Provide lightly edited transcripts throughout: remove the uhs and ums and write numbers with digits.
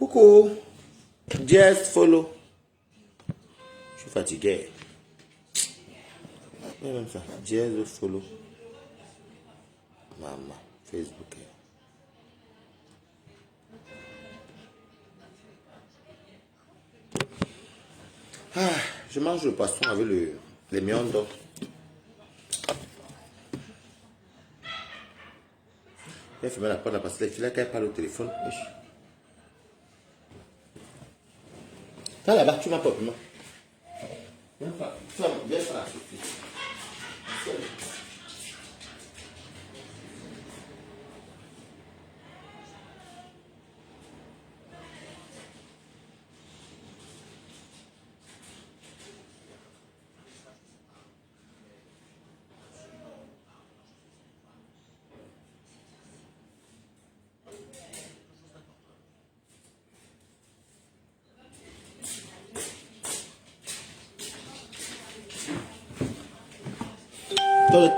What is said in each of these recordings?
Coucou. Just follow. Je suis fatigué. Même ça. Just follow. Maman. Facebook. Ah, je mange le poisson avec les miandres. Il a fermé la porte parce que les filles qu'elle parle au téléphone. T'as là-bas, tu m'as pas piment. Viens pas. Viens pas là, Sophie.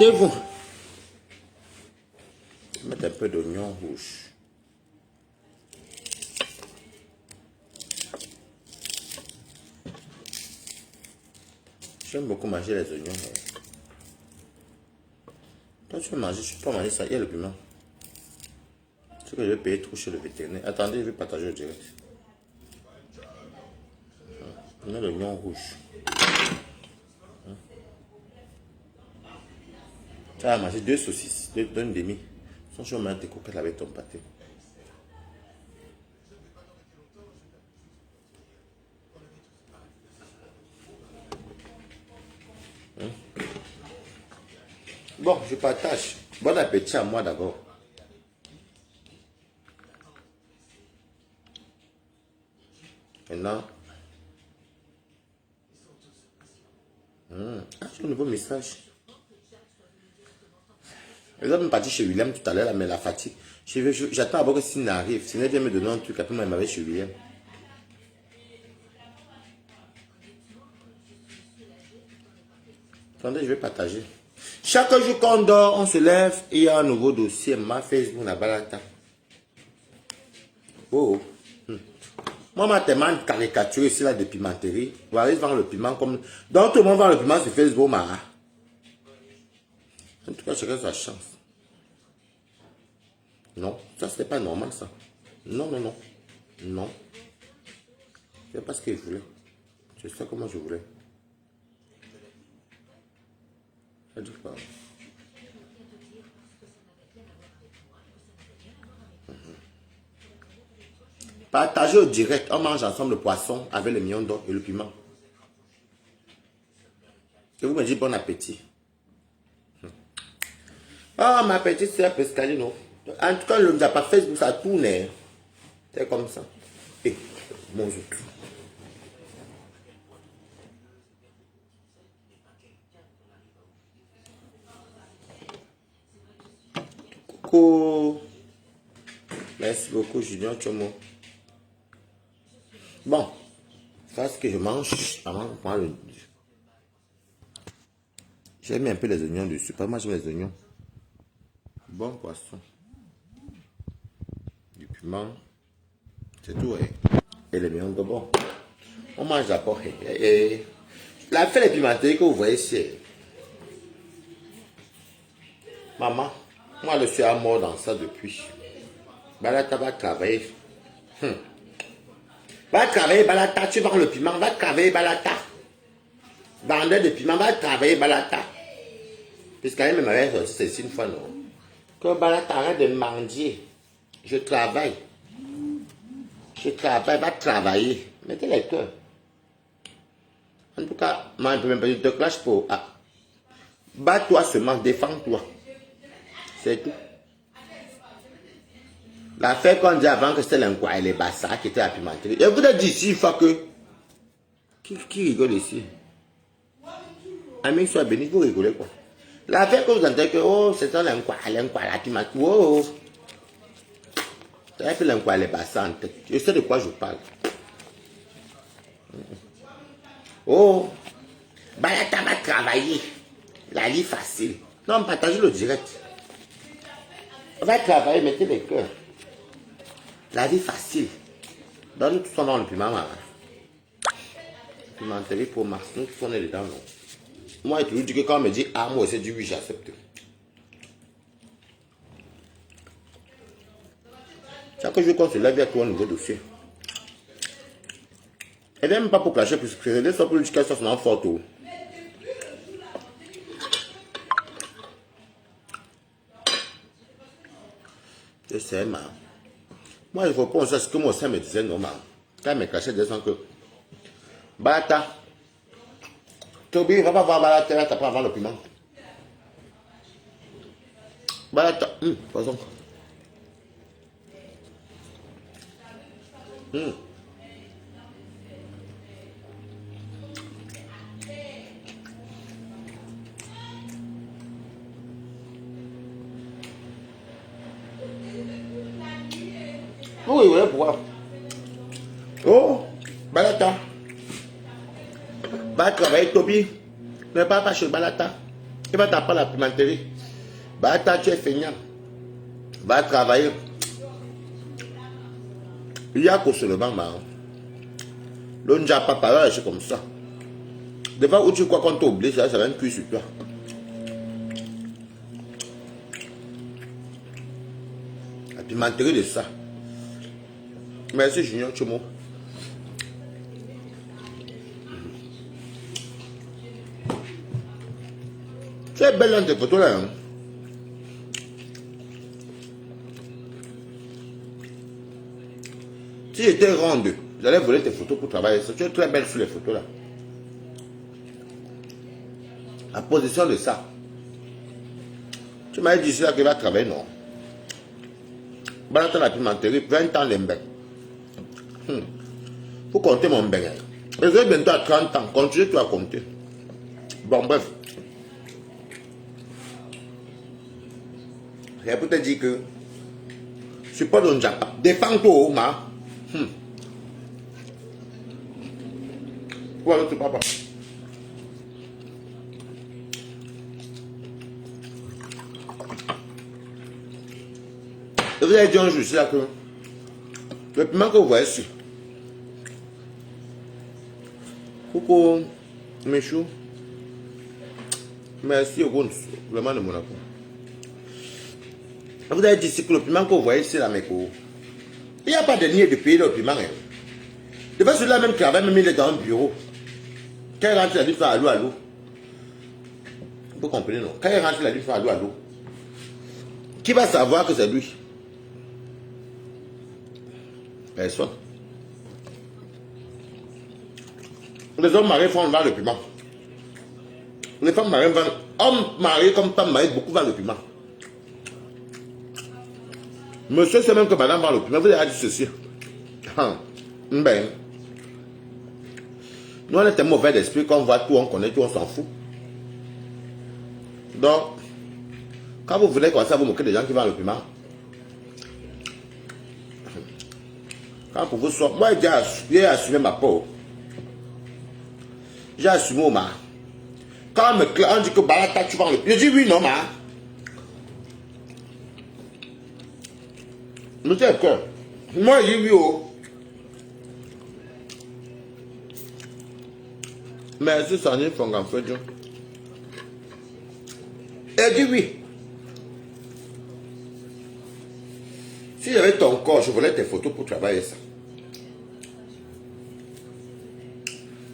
Vous mettre un peu d'oignon rouge. J'aime beaucoup manger les oignons. Toi, tu veux manger, je ne peux pas manger ça. Il y a le piment. Ce que je vais payer trop chez le vétérinaire. Attendez, je vais partager au direct. On a l'oignon rouge. Tu vas manger 2 saucisses, 2 demi. Sans chaud, tes coquettes avec ton pâté. Bon, je partage. Bon appétit à moi d'abord. Maintenant. Ah, j'ai un nouveau message. Je vais même partir chez William tout à l'heure, mais la fatigue. J'attends d'abord que Sine arrive. Sine vient me donner un truc, après moi, il m'avait chez William. Attendez, je vais partager. Chaque jour qu'on dort, on se lève et il y a un nouveau dossier. Ma Facebook, la balata. Oh. Moi, ma tellement caricature ici, là, de pimenterie. Vous allez voir le piment comme. Donc, tout le monde voit le piment sur Facebook, ma. En tout cas, chacun sa chance. Non, ça, c'est pas normal, ça. Non, non, non. Non. C'est pas ce que je voulais. Je sais comment je voulais. Ça dit pas. Partagez au direct. On mange ensemble le poisson avec le miandre et le piment. Et vous me dites bon appétit. Ah, ma petite soeur Pescalino. En tout cas, le n'a pas Facebook, ça tourne. C'est comme ça. Et mon Dieu. Coucou. Merci beaucoup, Julien Chomo. Bon, ça ce que je mange avant de prendre le. J'ai mis un peu les oignons dessus. Pas moi, j'aime les oignons. Bon poisson. Du piment. C'est tout. Et les mignons de bon. On mange d'abord. La fait les pimenteries que vous voyez ici. Maman, moi je suis à mort dans ça depuis. Balata va travailler. Va travailler Balata, tu vends le piment, va travailler Balata. Vendeur de piment, va travailler Balata. Puisqu'elle m'avait sorti ceci une fois, non. Que Balata arrête de mendier. Je travaille. Je travaille, va travailler. Mettez les cœurs. En tout cas, moi, je ne peux même pas te clash pour. Ah. Bats-toi seulement, défends-toi. C'est tout. L'affaire qu'on dit avant que c'était l'enquoi et les bassards qui étaient à pimenterie. Et vous avez dit ici, il faut que. Qui rigole ici? Amis, sois béni, vous rigolez quoi? L'affaire que vous entendez que, oh, c'est un l'enquoi, la pimenterie. Oh, ça a fait l'enquoi et les bassards en tête. Je sais de quoi je parle. Oh, Balata va travailler. La vie facile. Non, partagez le direct. On va travailler, mettez les cœurs. La vie facile. Dans nous tous on vend le piment, pimenterie pour Max, nous tous on est dedans, non. Moi, je toujours dis que quand on me dit ah, moi c'est du oui, j'accepte. Chaque jour qu'on se lève, il y a tout un nouveau dossier. Et même pas pour clasher, puisque c'est des sortes pour l'éducation, c'est en photo. Je sais, ma. Moi, il faut pas ça, ce que mon sein me disait, non, ma. Quand il me cachait, des gens que. Balata. Toby, va pas voir Balata, là, t'as pas à voir le piment. Balata, poisson. Oui, oui, pourquoi? Oh, Balata. Va travailler, Toby. Ne parle pas chez Balata. Il va t'apprendre la pimenterie. Balata, tu es feignant. Va travailler. Il y a qu'au seulement, man. L'on n'a pas parlé, c'est comme ça. Devant où tu crois qu'on t'oblige, ça va être cuit sur toi. La pimenterie de ça. Merci Junior Chomo. Tu es belle dans tes photos là. Hein? Si j'étais ronde, j'allais voler tes photos pour travailler. Tu es très belle sur les photos là. La position de ça. Tu m'as dit là qu'il va travailler, non? Balata la pimenterie, 20 ans l'embêt. Faut compter mon bain. Je vais bientôt à 30 ans. Continue toi à compter. Bon, bref. C'est pour te dire que je suis pas dans le Japon. Défends-toi, ma. Voilà, tu papa. Je vous ai dit un jour, c'est là que le piment que vous voyez ici. Coucou, mes choux. Merci au gros, vraiment de Monaco. Vous avez dit que le piment que vous voyez ici, là, mes coups. Il n'y a pas de nier de payer le piment. Hein. De fait, celui-là même qui avait même il est dans un bureau. Quand il rentre, il a dit allô, allô. Vous comprenez, non? Quand il rentre, il a dit allô, allô. Qui va savoir que c'est lui? Personne. Les hommes mariés font vendre le piment. Les femmes mariées vendent. Hommes mariés comme femmes mariées, beaucoup vendent le piment. Monsieur sait même que madame vend le piment. Vous avez dit ceci. Ben. Nous, on est tellement mauvais d'esprit qu'on voit tout, on connaît tout, on s'en fout. Donc, quand vous venez comme ça, vous moquez des gens qui vendent le piment. Quand pour vous sortir, moi j'ai assumé ma peau. J'ai assumé ma. Quand on dit que Balata tu vends le piment, je dis oui, non, ma. Mais c'est que, moi j'ai dit oui, oh. Merci, Sandrine Fonganfejo. Elle dit oui. Si j'avais ton corps, je voulais tes photos pour travailler ça.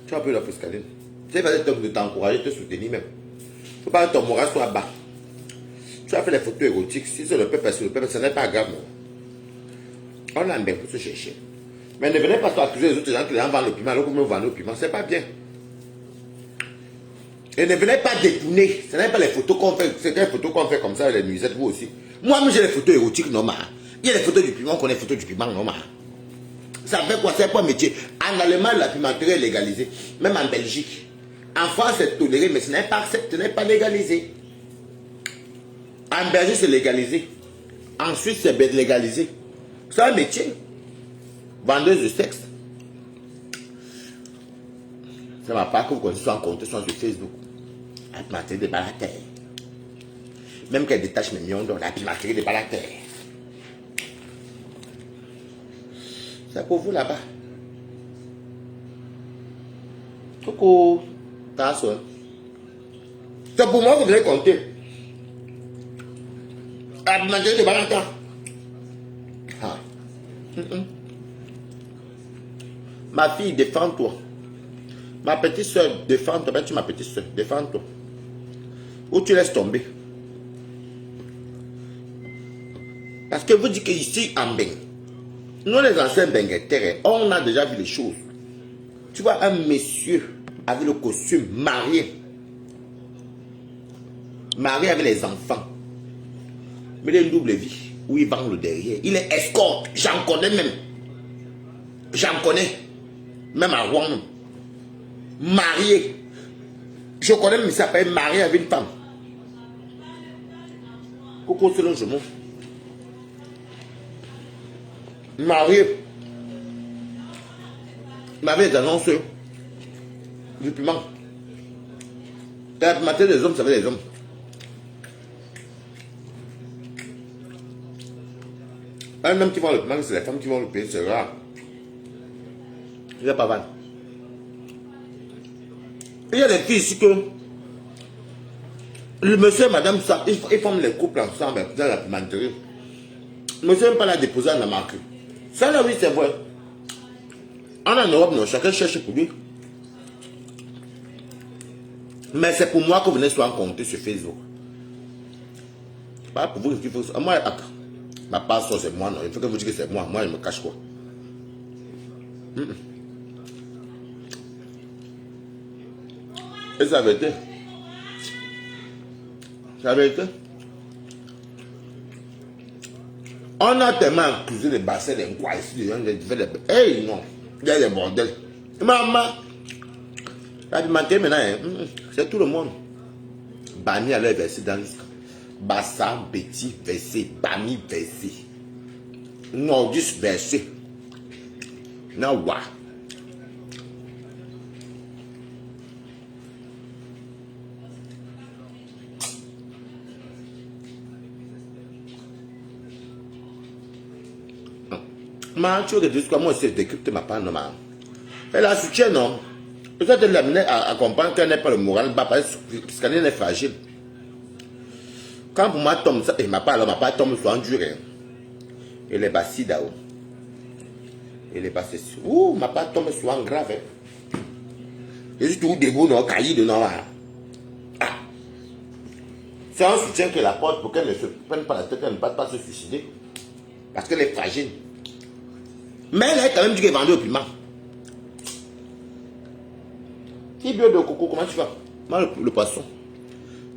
Tu as pris la fiscaline. C'est pas de t'encourager, de te soutenir même. Il ne faut pas que ton moral soit bas. Tu as fait les photos érotiques. Si c'est le peuple, c'est le peuple, ce n'est pas grave. Non. On a bien pour se chercher. Mais ne venez pas accuser les autres gens qui vendent le piment, alors que vous me vendez le piment. C'est pas bien. Et ne venez pas détourner. Ce n'est pas les photos qu'on fait. C'est des photos qu'on fait comme ça, les nuisettes, vous aussi. Moi-même, j'ai les photos érotiques, non, ma. Il y a les photos du piment, on connaît les photos du piment, non, ma. Ça fait quoi? C'est pas un métier. En Allemagne, la pimenterie est légalisée. Même en Belgique. En France, c'est toléré, mais ce n'est pas légalisé. En Belgique, c'est légalisé. En Suisse, c'est légalisé. C'est un métier. Vendeuse de sexe. C'est ma part que vous connaissez en compte sur Facebook. La pimenterie de Balater. Même qu'elle détache mes millions d'or, la pimenterie de Balater. C'est pour vous là-bas. Coucou. C'est pour moi que vous allez compter. À manger de Balata. Ah. Ma fille, défends-toi. Ma petite soeur, défends-toi. Ben, tu ma petite soeur, défends-toi. Ou tu laisses tomber. Parce que vous dites qu'ici, en Beng, nous les anciens Bengueterres, on a déjà vu les choses. Tu vois un monsieur avec le costume marié. Marié avec les enfants. Mais il a une double vie où il vend le derrière. Il est escorte. J'en connais même. J'en connais. Même à Rouen. Marié. Je connais même, il s'appelle marié avec une femme. Coucou, selon je monte. Marié. Marié des annonceurs. Du piment. La matin des hommes, ça veut des hommes. Même qui vend le piment, c'est les femmes qui vont le payer, c'est rare. Il n'y a pas mal. Il y a des filles ici que le monsieur et madame, ça, ils forment les couples ensemble dans la pimenterie. Monsieur n'aime pas la déposer en la marque. Ça là, oui, c'est vrai. En Europe, non, chacun cherche pour lui. Mais c'est pour moi que vous venez souvent compter sur Facebook. Pas pour vous qu'il faut. Moi, attends. Ma part, c'est moi, non. Il faut que vous disiez que c'est moi. Moi, je me cache quoi. Et ça avait été. Ça avait été. On a tellement accusé les bassins, les quoi ici, les gens, les hey, non. Il y a des bordels. Maman. La pimenterie maintenant, c'est tout le monde. Bami allait verser dans l'histoire. Bassa, Betty, versé. Bami, versé. Nordus, versé. Nawa. Ma, tu veux que tu dises quoi? Moi, c'est décrypter ma part, non, ma. Elle a soutien, non? Peut-être l'amener à comprendre qu'elle n'est pas le moral bas parce qu'elle est fragile. Quand pour moi tombe ça, et ma part tombe soit endurée. Et les bassis d'ao. Et les bassis. Ouh, ma part tombe soit en grave. Et juste tout debout, non, caillé de non. Ah. C'est un soutien que la porte pour qu'elle ne se prenne pas la tête, qu'elle ne passe pas se suicider. Parce qu'elle est fragile. Mais elle a quand même dit qu'elle vendait au piment. Qui bio de coco, comment tu vas? Moi, le poisson.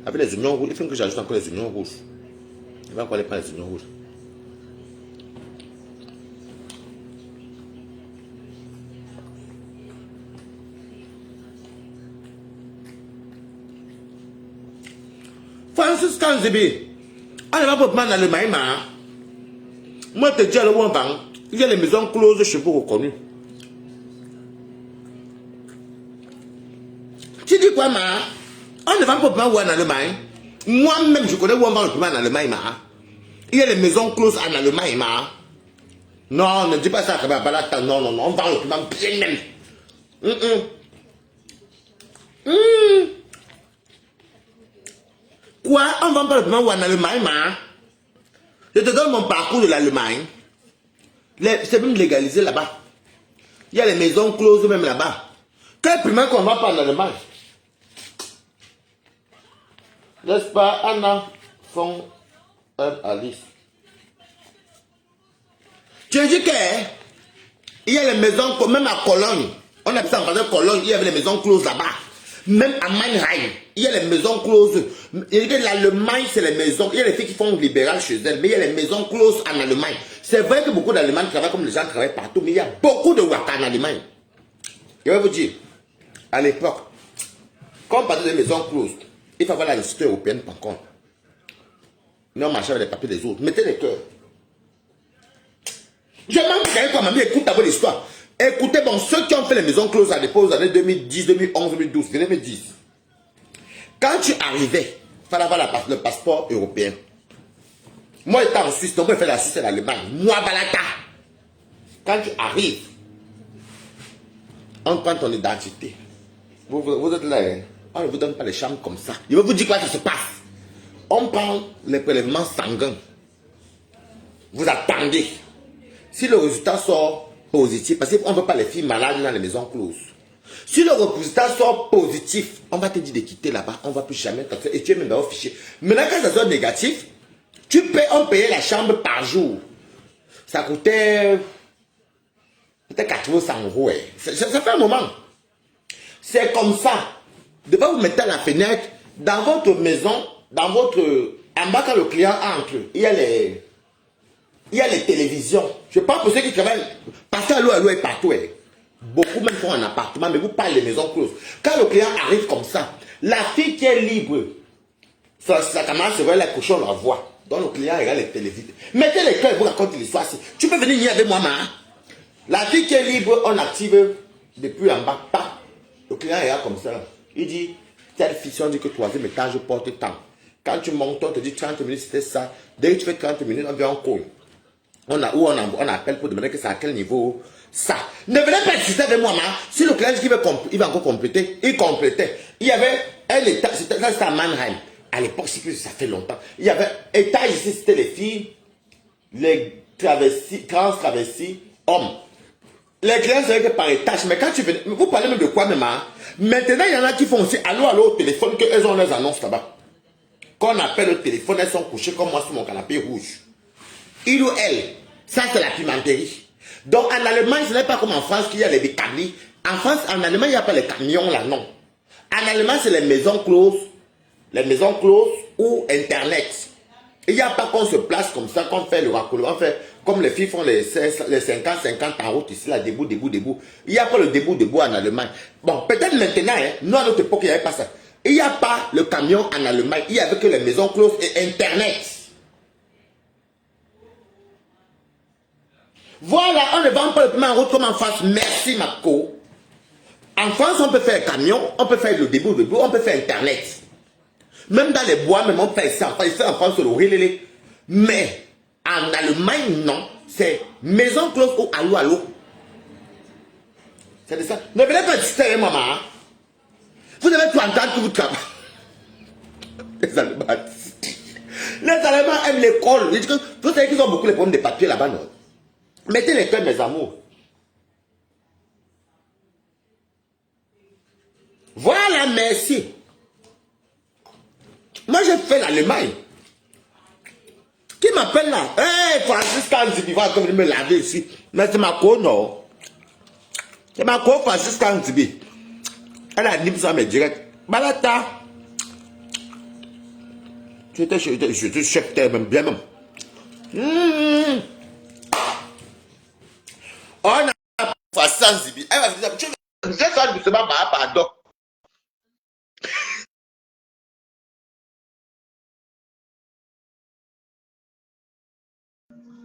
Avec les oignons rouges, il faut que j'ajoute encore les oignons rouges. Il va encore aller prendre les oignons rouges. Francis Kanzebe, on ne va pas prendre dans le maïma. Moi, je te dis à le bon vent, il y a les maisons closes chez vous reconnues. Tu dis quoi, ma? On ne va pas prendre en Allemagne. Moi-même, je connais où on va le piment en Allemagne, ma. Il y a les maisons closes en Allemagne, ma. Non, ne dis pas ça, non, non, non, on vend le piment bien même. Quoi? On vend pas le piment en Allemagne, ma. Je te donne mon parcours de l'Allemagne. C'est même légalisé là-bas. Il y a les maisons closes même là-bas. Quel piment qu'on va pas en Allemagne? N'est-ce pas, Anna Fon Alice? Tu dis que il y a les maisons, même à Cologne, on appelle ça en français Cologne, il y avait les maisons closes là-bas. Même à Mannheim, il y a les maisons closes. L'Allemagne, c'est les maisons. Il y a les filles qui font libéral chez elles, mais il y a les maisons closes en Allemagne. C'est vrai que beaucoup d'Allemands travaillent comme les gens travaillent partout, mais il y a beaucoup de waka en Allemagne. Je vais vous dire, à l'époque, quand on parlait des maisons closes, il faut avoir la nécessité européenne par contre. Mais on marchait avec les papiers des autres. Mettez les cœurs. Je m'en fous quoi, mamie, écoute d'abord l'histoire. Écoutez, bon, ceux qui ont fait les maisons closes à l'époque aux années 2010, 2011, 2012, venez me dire. Quand tu arrivais, il fallait avoir le passeport européen. Moi, étant en Suisse, donc, je fais la Suisse et l'Allemagne. Moi, Balata. Quand tu arrives, on prend ton identité. Vous êtes là, hein? On ne vous donne pas les chambres comme ça. Je vais vous dire quoi ça se passe. On prend les prélèvements sanguins. Vous attendez. Si le résultat sort positif, parce qu'on ne veut pas les filles malades dans les maisons closes. Si le résultat sort positif, on va te dire de quitter là-bas, on ne va plus jamais t'attendre et tu es même dans le fichier. Maintenant, quand ça sort négatif, on payait la chambre par jour. Ça coûtait peut-être 400 €. Ça fait un moment. C'est comme ça. Devant vous mettre à la fenêtre, dans votre maison, en bas quand le client entre, il y a les télévisions. Je parle pour ceux qui travaillent, parce que l'eau est partout. Beaucoup même font un appartement, mais vous parlez des maisons closes. Quand le client arrive comme ça, la fille qui est libre, sa camarade se voit la coucher, on la voit. Donc le client regarde les télévisions. Mettez les cœurs et vous racontez l'histoire. Tu peux venir avec moi, ma. La fille qui est libre, on active depuis en bas. Pas. Le client regarde comme ça. Il dit, telle fille, on dit que troisième étage porte tant. Quand tu montes, on te dit 30 minutes, c'était ça. Dès que tu fais 30 minutes, on vient en cours. On appelle pour demander que c'est à quel niveau ça. Ne venez pas discuter avec moi, ma. Si le client dit qu'il il va encore compléter, il complétait. Il y avait un étage, c'était à Mannheim. À l'époque, ça fait longtemps. Il y avait un étage ici, c'était les filles, les travestis, trans travestis, hommes. Les clients seraient que par étage, mais quand tu venais, vous parlez même de quoi même, hein? Maintenant, il y en a qui font aussi allô au téléphone, qu'elles ont leurs annonces là-bas. Quand on appelle le téléphone, elles sont couchées comme moi sur mon canapé rouge. Il ou elle, ça c'est la pimenterie. Donc en Allemagne, ce n'est pas comme en France qu'il y a les camions. En Allemagne, il n'y a pas les camions là, non. En Allemagne, c'est les maisons closes ou Internet. Il n'y a pas qu'on se place comme ça, qu'on fait le raccourci. On fait comme les filles font les 50 en route ici, là, debout. Il n'y a pas le debout en Allemagne. Bon, peut-être maintenant, hein, nous à notre époque, il n'y avait pas ça. Il n'y a pas le camion en Allemagne. Il n'y avait que les maisons closes et Internet. Voilà, on ne vend pas le paiement en route comme en France. Merci, Marco. En France, on peut faire camion, on peut faire le debout, on peut faire Internet. Même dans les bois, même on fait ça. En France, c'est le rilélé. Mais en Allemagne, non. C'est maison close ou allô. C'est de ça. Ne venez pas discuter avec maman. Hein? Vous devez tout entendre que vous travaillez. Les Allemands aiment l'école. Vous savez qu'ils ont beaucoup de problèmes de papier là-bas, non? Mettez les cœurs, mes amours. Voilà, merci. Moi, j'ai fait l'Allemagne. Qui m'appelle là? Hey, Francis Kanzibi, va comme me laver ici. Mais c'est ma co, non? C'est ma co, Francis Kanzibi. Elle a dit ça, mais direct. Balata. Je te chef, même bien même. On a Francis Kanzibi. Elle va dire, tu sais ça, doucement, pardon.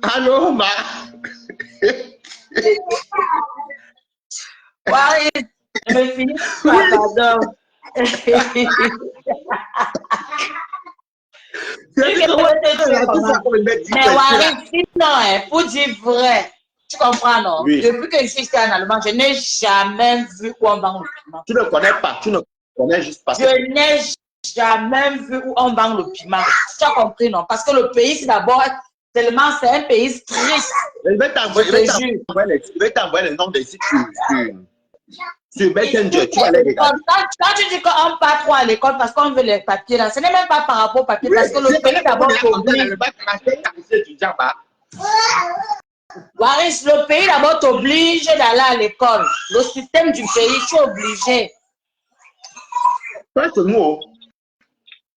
Allô, ma. Ouais, je me finis pardon. Mais Waris, sinon, pour dire vrai, tu comprends, non? Oui. Depuis que je suis ici en Allemagne, je n'ai jamais vu où on vend le piment. Tu ne connais pas, tu ne connais juste pas. Je n'ai jamais vu où on vend le piment. Tu as compris, non? Parce que le pays, c'est d'abord, tellement c'est un pays strict. Je vais t'envoyer le nom des sites sur Messenger. Tu vas les regarder. Quand tu dis qu'on part trop à l'école parce qu'on veut les papiers, là, ce n'est même pas par rapport aux papiers, parce que le pays d'abord t'oblige. Waris, le pays d'abord t'oblige d'aller à l'école. Le système du pays, tu es obligé. C'est nous.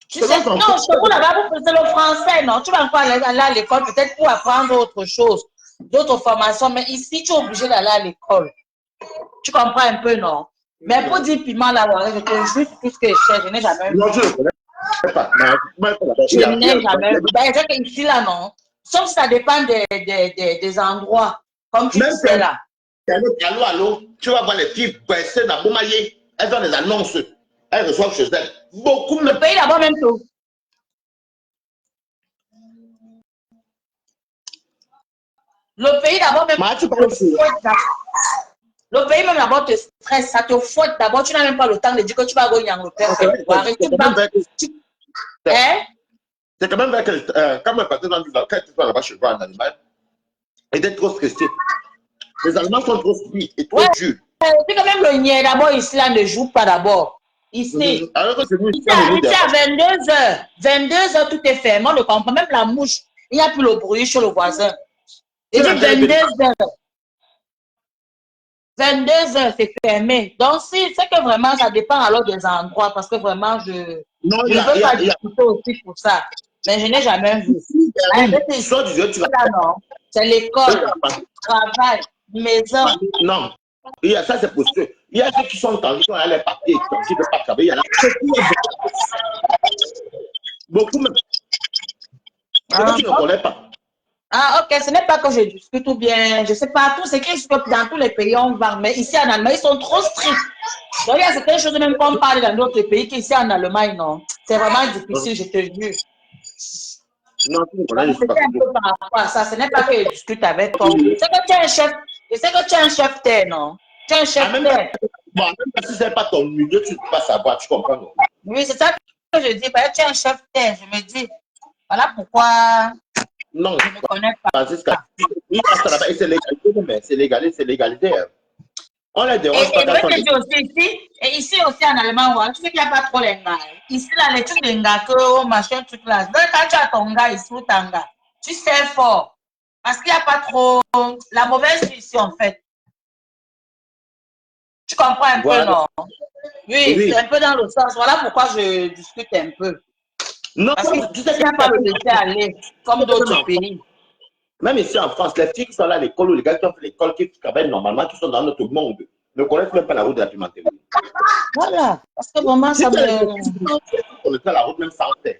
Tu sais, non, chez vous là-bas, vous faisiez le français, non? Tu vas encore aller à l'école peut-être pour apprendre autre chose, d'autres formations, mais ici, tu es obligé d'aller à l'école. Tu comprends un peu, non? Mais pour dire piment là, je te jure tout ce que je sais, je n'ai jamais vu. Non, je ne connais pas. Je n'ai jamais vu. Ben, c'est qu'ici là, non? Sauf que ça dépend des endroits, comme tu sais là. Allô, tu vas voir les filles baisser dans Boumaillé. Elles ont des annonces. Elles reçoivent chez elles. Beaucoup Le pays d'abord même tout. Le pays d'abord même Mais tu te parles aussi. fouette le pays même d'abord te stresse, ça te fouette d'abord. Tu n'as même pas le temps de dire que tu vas go en Angleterre faire quoi. Arrête, tu vas. Hein? C'est quand même vrai que quand même, quand tu vas là-bas chez toi en Allemagne, et d'être trop stressé. Les Allemands sont trop stricts et trop Ouais, durs. c'est quand même le niais d'abord ici là ne joue pas d'abord. Ici. Alors que c'est nous, Ici on ne nous à dérange. 22 heures. 22 heures, tout est fermé. On ne comprend même la mouche. Il n'y a plus le bruit chez le voisin. Tu Il es dit en train de 22 venir. heures. 22 heures, c'est fermé. Donc, si c'est que vraiment, ça dépend alors des endroits, parce que vraiment, Non, je ne veux pas discuter aussi pour ça. Mais je n'ai jamais vu. Ici, Hein, Berlin, tu sors du jeu, tu vas. là, non. C'est l'école, travail, maison. Non. Il y a, ça, c'est pour ceux. Il y a ceux qui sont tendus, qui ont les papiers, qui ne peuvent pas travailler. Il y en a beaucoup même. C'est que tu ne connais pas. Ah, ok, ce n'est pas que je discute ou bien, je sais pas, tout ce qui est dans tous les pays, on va, mais ici en Allemagne, ils sont trop stricts. Donc, il y a certaines choses même qu'on parle dans d'autres pays qu'ici en Allemagne, non. C'est vraiment difficile, je te jure. Non, tu ne connais Donc, juste pas. c'était un peu par rapport à ça. Ce n'est pas que je discute avec toi. Je sais que tu es un chef, je sais que tu es un chef terre, non? Tu es un chef Même terre. bon, même si ce n'est pas ton milieu, tu ne peux pas savoir, tu comprends, non? Oui, c'est ça que je dis. Bah, tu es un chef terre. Je me dis, voilà pourquoi Non, je ne connais Francisca, pas. il passe là-bas et c'est légalisé, mais c'est légalisé, c'est légalisé. Hein. On ne les Et dérange pas je quand vais on te les. dire aussi ici, et ici aussi en allemand, ouais, tu sais qu'il n'y a pas trop les gars. Ici, là, les trucs de gars, que machin, truc là. Donc, quand tu as ton gars ici ou ton gars, tu sais fort. Parce qu'il n'y a pas trop la mauvaise vie ici, en fait. Tu comprends un peu, Voilà. non? Oui, c'est Oui. un peu dans le sens. Voilà pourquoi je discute un peu. Non, Parce qu'ici, tu sais il n'y a pas le laisser aller, comme d'autres que pays. même ici en France, les filles qui sont là à l'école ou les gars qui ont fait l'école, qui travaillent normalement, qui sont dans notre monde, ne connaissent même pas la route de la pimenterie. Voilà. Parce que vraiment, Si ça tu as les me. filles qui connaissent la route même sans faire.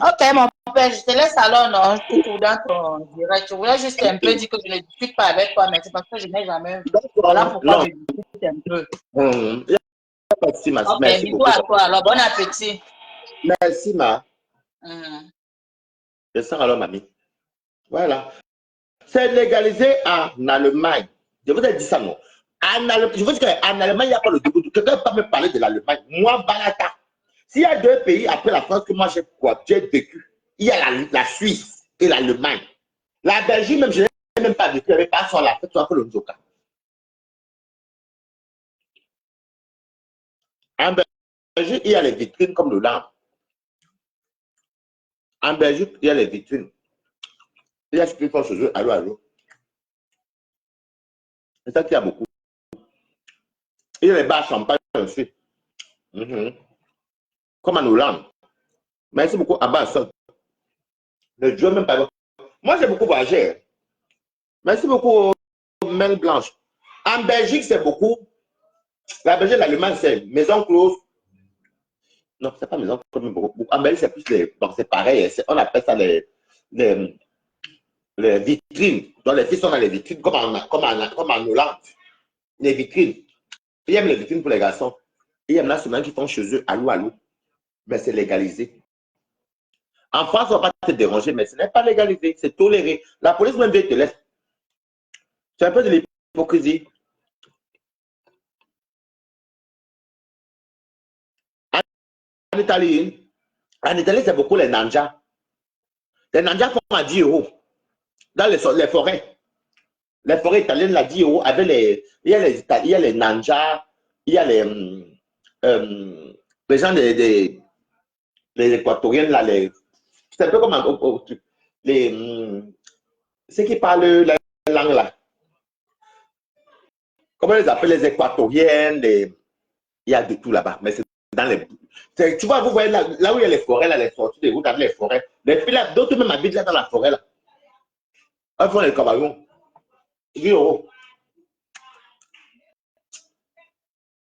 Ok, mon père, je te laisse alors, non, tout dans ton direct. Je voulais juste un peu dire que je ne discute pas avec toi, mais c'est parce que je n'ai jamais. Voilà pourquoi Non, je discute un peu. il n'y a pas de souci, Ok, merci bisous beaucoup. à toi. Alors, bon appétit. Merci, ma. Mhm. Je sens alors, mamie. Voilà. C'est légalisé en Allemagne. Je vous ai dit ça, non? Je vous dis qu'en Allemagne, il n'y a pas le début. Quelqu'un peut me parler de l'Allemagne. Moi, Balata. S'il y a deux pays après la France que moi j'ai vécu, il y a la Suisse et l'Allemagne. La Belgique, même, je n'ai même pas vécu. Il n'y avait pas sur la fête, soit que le Nzoka. En Belgique, il y a les vitrines comme le lampe. En Belgique, il y a les vitrines. Il y a ce qu'ils font chez eux. Allô, allô. C'est ça qu'il y a beaucoup. Il y a les bars champagne aussi. Comme en Hollande. Merci beaucoup, Abbas. Le Dieu même pas. Moi, j'ai beaucoup voyagé. Merci beaucoup, Main Blanche. En Belgique, c'est beaucoup. La Belgique, l'Allemagne, c'est maison close. Non, c'est pas maison close. En Belgique, c'est plus les. Donc, c'est pareil. On appelle ça les vitrines. Donc, les filles sont dans les vitrines, comme en Hollande. Les vitrines. Il y a les vitrines pour les garçons. Il y en a seulement qui font chez eux, allô, allô. Mais c'est légalisé. En France, on ne va pas te déranger, mais ce n'est pas légalisé. C'est toléré. La police même te laisse. C'est un peu de l'hypocrisie. En Italie, c'est beaucoup les nanjas. Les nanjas font à 10 euros dans les forêts. Les forêts italiennes, là, 10 euros. Il y a les nanjas, il y a les gens les équatoriens, là, c'est un peu comme ceux qui parlent la langue là. Comment on les appelle les équatoriennes, il y a de tout là-bas. Mais c'est dans les. Tu vois, vous voyez là où il y a les forêts, là, les sorties des routes avec les forêts. Les filles là, d'autres même habitent là dans la forêt là. Elles font les cabanon. 10 euros.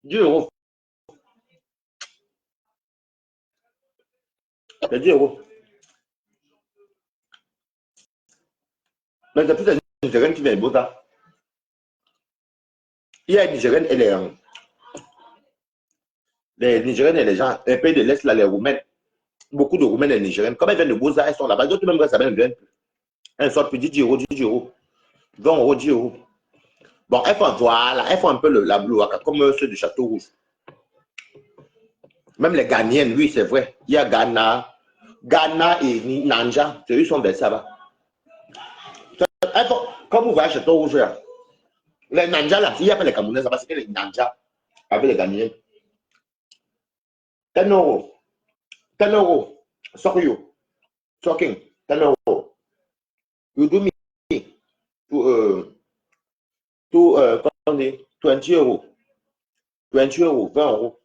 10 euros. C'est 10 euros. Mais c'est plus les Nigériennes qui viennent ça. Il y a les Nigériennes et les Nigériennes et les gens, un pays de l'Est, là, les Roumaines. Beaucoup de Roumaines et Nigériennes. Comme elles viennent de Beaux-Arts, elles sont là-bas. D'autres même, ça ne viennent plus. Elles sortent plus 10 euros, 10 euros. 20 euros, 10 euros. Bon, elles font, voilà, elles font un peu la blue waka, comme ceux du Château Rouge. Même les Ghanéennes, oui, c'est vrai. Il y a Ghana et Nanja, eux sont versés là-bas. Quand vous voyez Château Rouge, là, les Nanja, là, il n'y a pas les Camerounais, c'est parce que les Nanja avec les Ghanéens. 10 euros. 10 euros. Sorry, you. Talking. 10 euros. You do me. Comment on dit? 20 euros. 20 euros, 20 euros.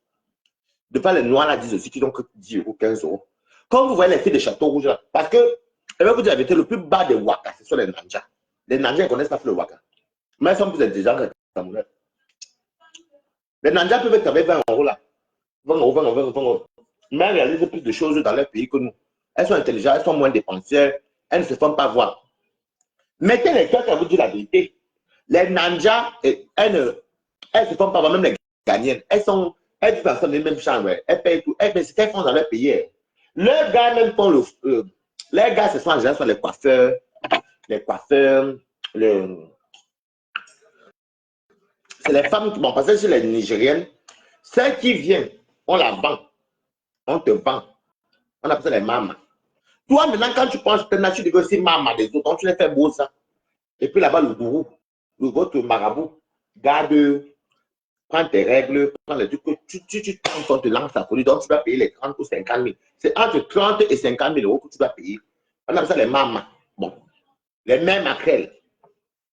De pas les noirs là disent aussi qu'ils ont que 10 euros, 15 euros. Quand vous voyez les filles de Château Rouge là, parce que, je vais vous dire la vérité, le plus bas des Waka, ce sont les Nanja. Les Nanja ne connaissent pas le Waka. Mais elles sont plus intelligentes que les Camerounais. Les Nanja peuvent travailler 20 euros là. 20 euros, 20 euros, 20 euros, 20 euros. Mais elles réalisent plus de choses dans leur pays que nous. Elles sont intelligentes, elles sont moins dépensières, elles ne se font pas voir. Mettez les cœurs à vous dire la vérité. Les Nanja, elles ne se font pas voir, même les Ghanéennes. Elles vivent ensemble dans les mêmes chambres. Elles payent tout. C'est ce qu'elles font dans leur pays. Les gars, même font les gars, ce sont en général sont les coiffeurs, c'est les femmes qui vont passer chez les Nigériennes. Celles qui viennent, on la vend. On te vend. On appelle ça les mamas. Toi, maintenant, quand tu penses que tu dis aussi maman des autres, tu les fais beau ça. Et puis là-bas, le gourou, votre marabout, garde, prends tes règles, prends les trucs, tu te lances à folie, donc tu vas payer les 30 ou 50 000. C'est entre 30 et 50 000 euros que tu vas payer. On appelle ça les mamas. Bon, les mêmes maquerelles.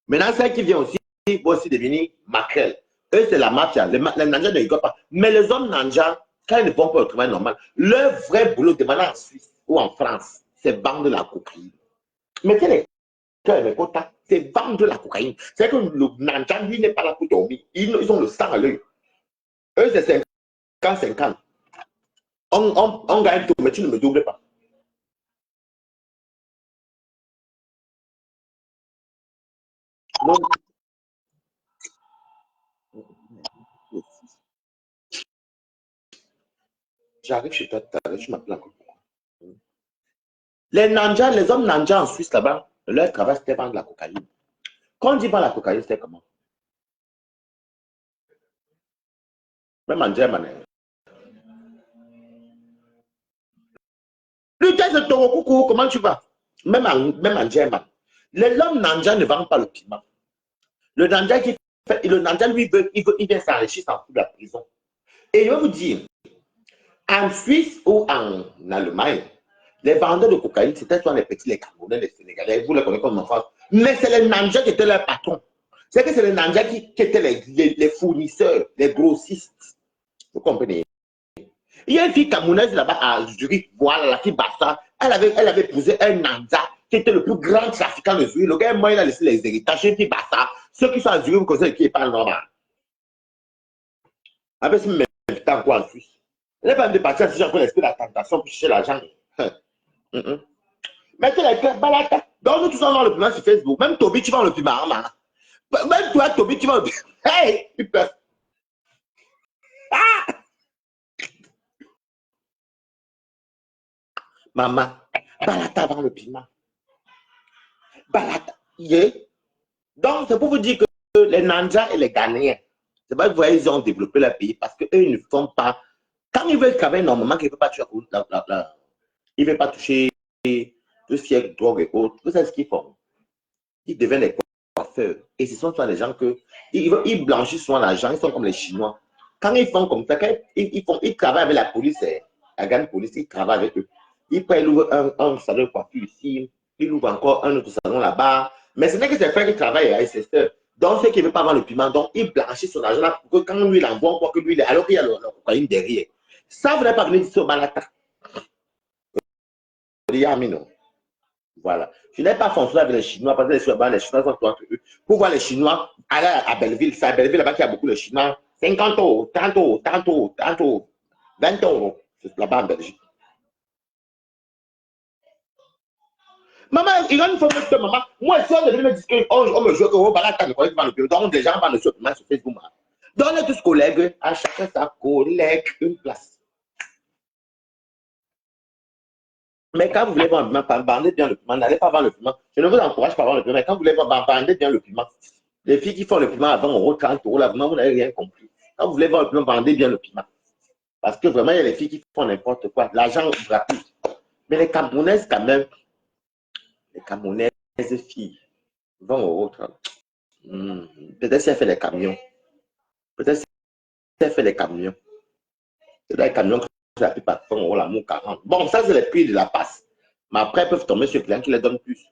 Maintenant, celles qui viennent aussi, vont aussi devenir maquerelles. Eux, c'est la mafia. Les Nanjas ne rigolent pas. Mais les hommes Nanjas, quand ils ne font pas le travail normal, leur vrai boulot demandé en Suisse ou en France, c'est vendre de la cocaïne. Mettez les cœurs, mes quotas, c'est vendre de la cocaïne. C'est que le Nanja, lui, n'est pas là pour dormir. Ils ont le sang à l'œil. Eux, c'est 50-50. On gagne tout, mais tu ne me doubles pas. Donc, j'arrive chez toi, tu m'appelles encore. Les Nanja, les hommes Nanja en Suisse là-bas, leur travail c'était vendre de la cocaïne. Quand on dit vendre la cocaïne, c'était comment? Même en Germany. Le test de Toro Coucou, comment tu vas? Même en Germany. L'homme Nanja ne vend pas le piment. Le Nanja qui fait, le Nanja lui il vient s'enrichir sans foutre de la prison. Et je vais vous dire, en Suisse ou en Allemagne, les vendeurs de cocaïne, c'était soit les petits, les Camerounais, les Sénégalais, vous les connaissez comme en France. Mais c'est les Nanja qui étaient leurs patrons. C'est que c'est les Nanja qui étaient les fournisseurs, les grossistes. Vous comprenez? Il y a une fille camerounaise là-bas à Zurich, voilà, qui bat ça. Elle avait épousé un Nanja qui était le plus grand trafiquant de Zurich. Le gars, moi, il a laissé les héritages, qui bat ça. Ceux qui sont à Zurich, vous connaissez qui n'est pas normal. Avec ce même temps quoi en Suisse. Elle n'est pas de partir si j'ai encore l'esprit de la tentation pour chercher l'argent. Mettez les clés, balata. Donc, nous tous on vend le piment sur Facebook. Même Toby, tu vends le piment. Même toi, Toby, tu vends le piment. Hey, tu peux. Ah! Maman, balata vend le piment. Balata. Yeah. Donc, c'est pour vous dire que les Nanja et les Ghanéens, c'est pas que vous voyez, ils ont développé leur pays parce qu'eux, ils ne font pas. Quand ils veulent travailler normalement, ils ne veulent pas toucher, ils ne veulent pas toucher tout ce qui est drogue et autres. Vous savez ce qu'ils font? Ils deviennent des coiffeurs. Et ce sont les gens que. Ils blanchissent souvent l'argent, ils sont comme les Chinois. Quand ils font comme ça, ils travaillent avec la police, la grande police, ils travaillent avec eux. Ils ouvrent un salon de coiffure ici, ils ouvrent encore un autre salon là-bas. Mais ce n'est que ces frères qui travaillent à SSR. Donc, ceux qui ne veulent pas vendre le piment, donc ils blanchissent son argent là pour que quand lui il envoie, on voit que lui, alors qu'il y a le cocaïne derrière. Ça, vous n'avez pas venir ici au Balata. Voilà. Je n'ai pas fonctionné avec les Chinois parce que les Chinois sont entre eux. Pour voir les Chinois, aller à Belleville, c'est à Belleville là-bas qu'il y a beaucoup de Chinois. 50 euros, 30 euros, 30 euros, 30 euros, 20 euros. C'est là-bas en Belgique. Maman, il y a une fois que maman, moi, si on devait me dire qu'on me joue au Balata, je connais pas le bureau. Donc, des gens vendent le sur Facebook. Donnez tous collègues, à chacun sa collègue, une place. Mais quand vous voulez vendre le piment, vendez bien le piment. N'allez pas vendre le piment. Je ne vous encourage pas à vendre le piment, mais quand vous voulez vendre, vendez bien le piment. Les filles qui font le piment à 20 euros, 30 euros, là, vraiment, vous n'avez rien compris. Quand vous voulez vendre le piment, vendez bien le piment. Parce que vraiment, il y a les filles qui font n'importe quoi. L'argent rapide. Mais les Camerounaises, quand même, les Camerounaises filles, 20 euros, 30. Peut-être si elle fait les camions. Peut-être si elle fait les camions. C'est dans les camions que la plupart font 20 euros, l'amour 40. Bon, ça, c'est les prix de la passe. Mais après, ils peuvent tomber sur les clients qui les donnent plus.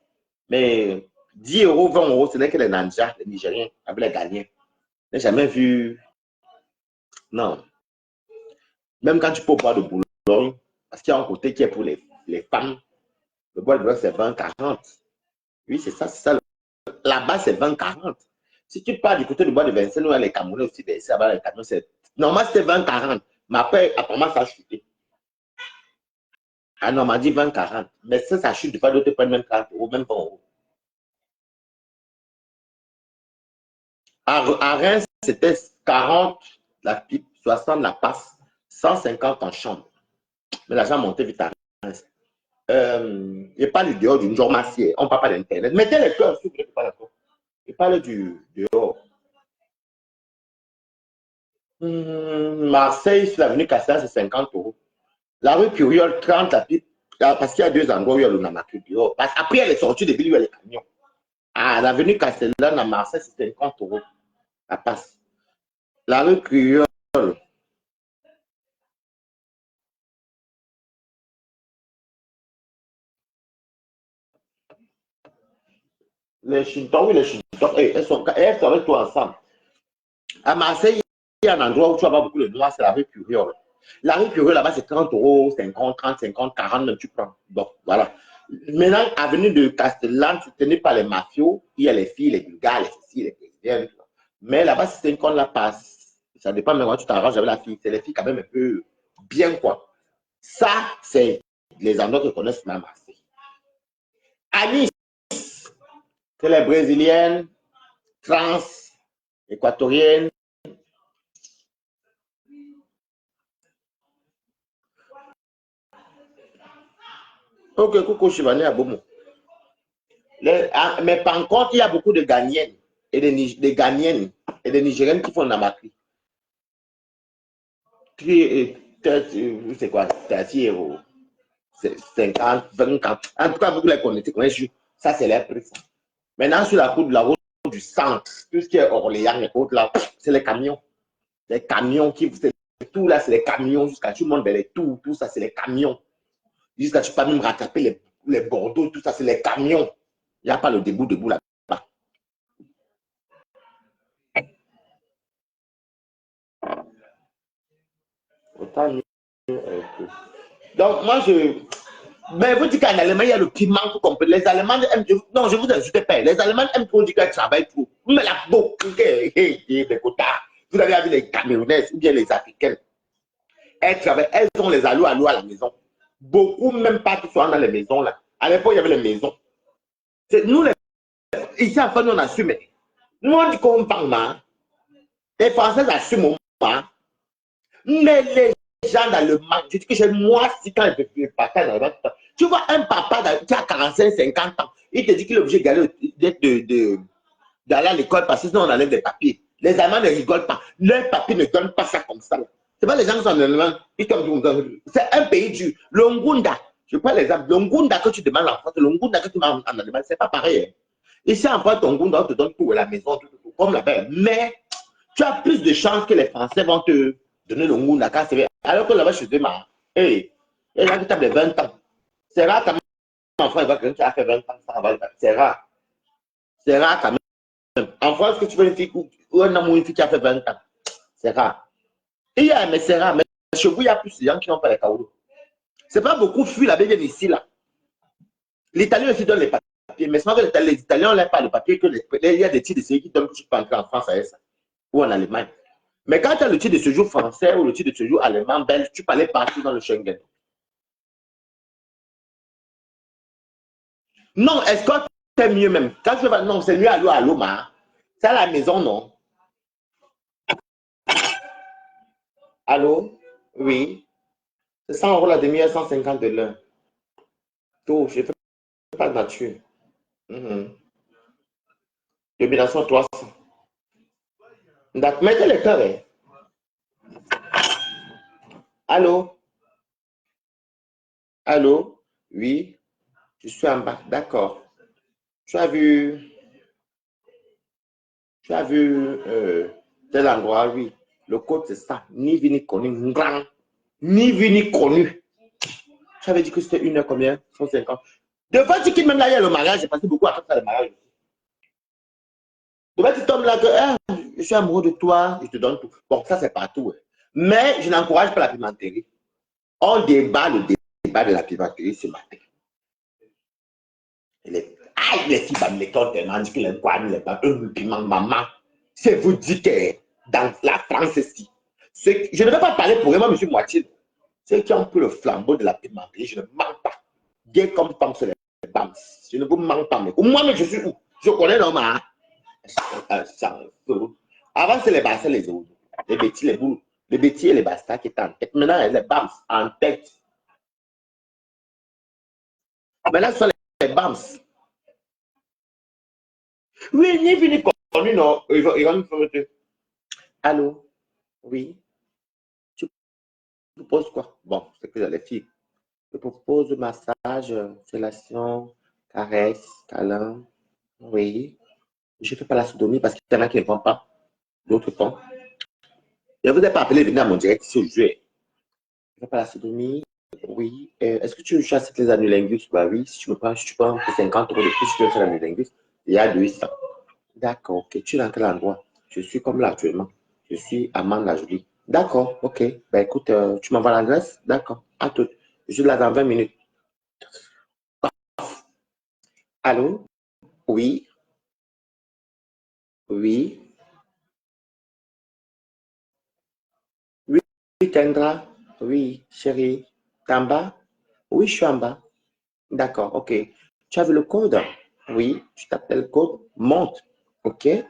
Mais 10 euros, 20 euros, ce n'est que les Nandjas, les Nigériens, avec les Ghanéens. Je n'ai jamais vu. Non. Même quand tu peux boire de Boulogne, parce qu'il y a un côté qui est pour les femmes, le bois de Boulogne, c'est 20-40. Oui, c'est ça, c'est ça. Là-bas, c'est 20-40. Si tu pars du côté du bois de Vincennes, où les Camerounais aussi, c'est là-bas, les camions, c'est. Normalement, c'était 20-40. Mais après, apparemment, ça a chuté. À Normandie, 20-40. Mais ça chute pas, d'autres prennent même 30 euros, même 20 euros. À Reims, c'était 40 la pipe, 60 la passe, 150 en chambre. Mais l'argent montait vite à Reims. Il parle du dehors d'une jour massière. On ne parle pas d'Internet. Mettez les cœurs, s'il vous plaît, pas d'accord. Il parle du dehors. Marseille, sur l'avenue Castel, c'est 50 euros. La rue Curiole, 30 la pipe. Parce qu'il y a deux endroits où il y a le Namaku dehors. Après, elle est sortie de ville où il y a les camions. À l'avenue Castellane, à Marseille, c'est 50 euros. La passe. La rue Curiole. Les Chintons, oui, les Chintons, elles sont avec toi ensemble. À Marseille, il y a un endroit où tu vas avoir beaucoup de noirs, c'est la rue Curiole. La rue Curiole, là-bas, c'est 30 euros, 50, 30, 50, 40, même tu prends. Donc, voilà. Maintenant, avenue de Castellane, c'est tenu par les mafios. Il y a les filles, les bulgares, les ceci, les brésiliennes. Mais là-bas, c'est une qu'on la passe. Ça dépend, mais quand tu t'arranges avec la fille, c'est les filles quand même un peu bien, quoi. Ça, c'est les endroits que connaissent ma Marseille. À Nice, c'est les brésiliennes, trans, équatoriennes. Ok, coucou, Chivane à Bomo. Mais par contre, il y a beaucoup de Ghanéennes et de Ghanéennes et de Nigériennes qui font la matrice. C'est quoi? 30 euros, 50, 20. En tout cas, vous les connaissez, ça c'est les prix. Maintenant, sur la route du centre, tout ce qui est Orléans et autres là, c'est les camions. Les camions qui vous. Tout là, c'est les camions. Jusqu'à tout le monde vers les tours, tout ça, c'est les camions. Jusqu'à tu peux même rattraper les Bordeaux, tout ça, c'est les camions. Il n'y a pas le debout là-bas. Autant mieux. Donc, moi, mais vous dites qu'en Allemagne, il y a le piment tout complet. Les Allemands aiment. Non, je vous insulte pas. Les Allemands aiment trop dire qu'elles travaillent trop. Mais la beaucoup, des quotas. Vous avez vu les Camerounaises ou bien les Africaines. Elles travaillent, elles ont les allos à la maison. Beaucoup, même pas qui sont dans les maisons là. À l'époque, il y avait les maisons. Nous, ici, en fait, nous, on assume. Nous, on dit qu'on parle mal. Les Français assument pas. Mais les gens dans le manque, je dis que chez moi, si quand je fais papa dans le manque, tu vois un papa qui a 45, 50 ans, il te dit qu'il est obligé d'aller à l'école parce que sinon on enlève des papiers. Les Allemands ne rigolent pas. Leurs papiers ne donnent pas ça comme ça. C'est pas les gens qui sont en Allemagne. C'est un pays du Longunda. Je prends l'exemple. Longunda que tu demandes en France, Longunda que tu demandes en Allemagne, c'est pas pareil. Ici en France, ton Gunda, on te donne tout à la maison, tout, comme là-bas. Mais tu as plus de chances que les Français vont te donner le Ngunda quand c'est vrai. Alors que là-bas, je te dis, hey, les gens qui tapent les 20 ans. C'est rare quand même. En France, quelqu'un qui a fait 20 ans, ça va. C'est rare. C'est rare quand même. En France, que tu veux une fille ou un homme ou une fille qui a fait 20 ans, c'est rare. Mais c'est rare. Mais chez vous, il y a plus de gens qui n'ont pas les kaoulous. C'est pas beaucoup fuient la bien ici, là. L'Italien aussi donne les papiers. Mais c'est que les Italiens n'ont pas de papiers. Il y a des titres de série qui donnent que tu peux entrer en France avec ça. Ou en Allemagne. Mais quand tu as le titre de séjour français ou le titre de séjour allemand, belge, tu peux aller partout dans le Schengen. Non, est-ce que c'est mieux même? Quand tu vas, non, c'est mieux à Loma. C'est à la maison, non? Allô? Oui. C'est 100 € la demi-heure, 150 de l'heure. Tout, je ne fais pas de nature. Domination 300. D'accord, mettez le cœur. Hein. Allô? Allô? Oui, je suis en bas. D'accord. Tu as vu tel endroit, oui. Le code, c'est ça. Ni vu ni connu. Grand. Ni vu ni connu. Tu avais dit que c'était 1 heure combien? 150. Devant, tu quittes même là, il y a le mariage. J'ai passé beaucoup à faire le mariage. Devant, tu tombes là que je suis amoureux de toi, je te donne tout. Bon, ça, c'est partout. Hein. Mais je n'encourage pas la pimenterie. On débat le débat de la pimenterie ce matin. Les filles m'étontent tellement, dit que les poignes, les piments, maman. C'est vous dire que dans la France ici, je ne vais pas parler pour moi, monsieur Moitié. Ceux qui ont pris le flambeau de la pimenterie, je ne mens pas. Gay comme femme sur les bams. Je ne vous mens pas. Mais moi, je suis où? Je connais l'homme. Hein? Avant, c'est les bassins, les autres. Les bêtis, les boules. Les bêtis et les bastards qui étaient en tête. Maintenant, les bams en tête. Maintenant, ce sont les bams. Oui, ni vu ni connu, non. Ils vont me faire. Allô? Oui. Tu proposes quoi? Bon, c'est que les filles. Je propose massage, fellation, caresse, câlin. Oui. Je ne fais pas la sodomie parce qu'il y en a qui ne font pas. D'autres font. Je ne vous ai pas appelé venir à mon direct ici aujourd'hui. Je ne fais pas la sodomie. Oui. Est-ce que tu chasses les anulingus? Bah oui. Si tu prends pour 50 € de plus, tu veux faire l'anulingus. Il y a 200. D'accord, ok. Tu es dans quel endroit? Je suis comme là actuellement. Je suis à Manda-Jolie. D'accord, ok. Ben écoute, tu m'envoies l'adresse? D'accord. À tout. Je suis là dans 20 minutes. Allô? Oui. Oui. Oui, Kendra. Oui, chérie. T'es en bas? Oui, je suis en bas. D'accord, ok. Tu as vu le code? Oui, tu tapes le code, monte. Ok. Et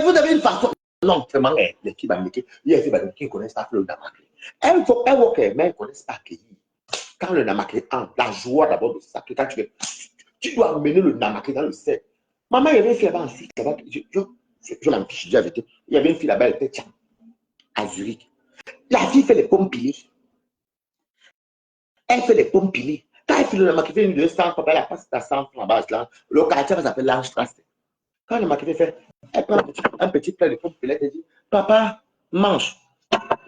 vous avez une façon. Non, vraiment, les filles banniquées, il y a des filles qui ne connaissent pas le Namakri. Elles voient mais elles ne connaissent pas accueillir. Quand le Namakri entre, la joie d'abord de ça, quand tu dois mener le Namakri dans le cercle. Maman, il y avait une fille là-bas en Suisse, je l'empêche, je dis la vérité. Il y avait une fille là-bas, elle était tiens, à Zurich. La fille fait les pommes pilées. Elle fait les pommes pilées. Quand elle fait le Namakri, fait une de 100 francs, elle passe à 100 francs là-bas. Le quartier va s'appeler l'Anstrasse. Quand le Namakri fait, elle prend un petit plat de pommes pilées, elle dit, papa, mange.